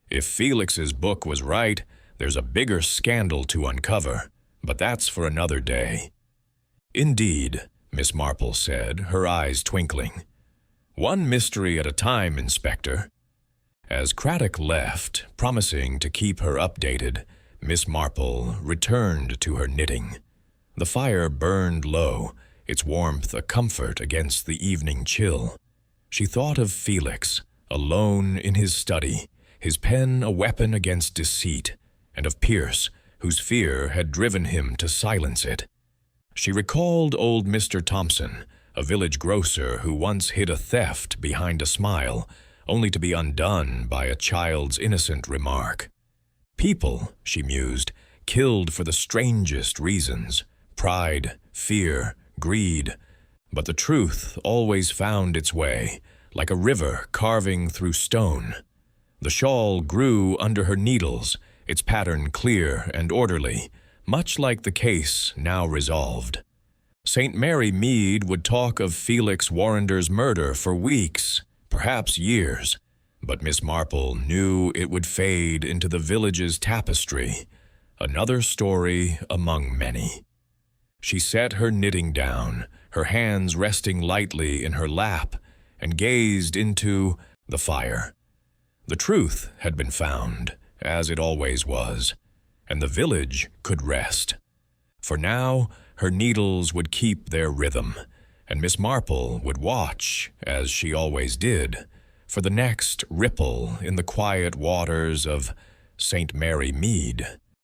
If Felix's book was right, there's a bigger scandal to uncover, but that's for another day." "Indeed," Miss Marple said, her eyes twinkling. "One mystery at a time, Inspector." As Craddock left, promising to keep her updated, Miss Marple returned to her knitting. The fire burned low, its warmth a comfort against the evening chill. She thought of Felix, alone in his study, his pen a weapon against deceit, and of Pierce, whose fear had driven him to silence it. She recalled old Mr. Thompson, a village grocer who once hid a theft behind a smile, only to be undone by a child's innocent remark. People, she mused, killed for the strangest reasons: pride, fear, greed. But the truth always found its way, like a river carving through stone. The shawl grew under her needles, its pattern clear and orderly, much like the case now resolved. St. Mary Mead would talk of Felix Warrender's murder for weeks, perhaps years, but Miss Marple knew it would fade into the village's tapestry, another story among many. She set her knitting down, her hands resting lightly in her lap, and gazed into the fire. The truth had been found, as it always was, and the village could rest. For now, her needles would keep their rhythm, and Miss Marple would watch, as she always did, for the next ripple in the quiet waters of St. Mary Mead.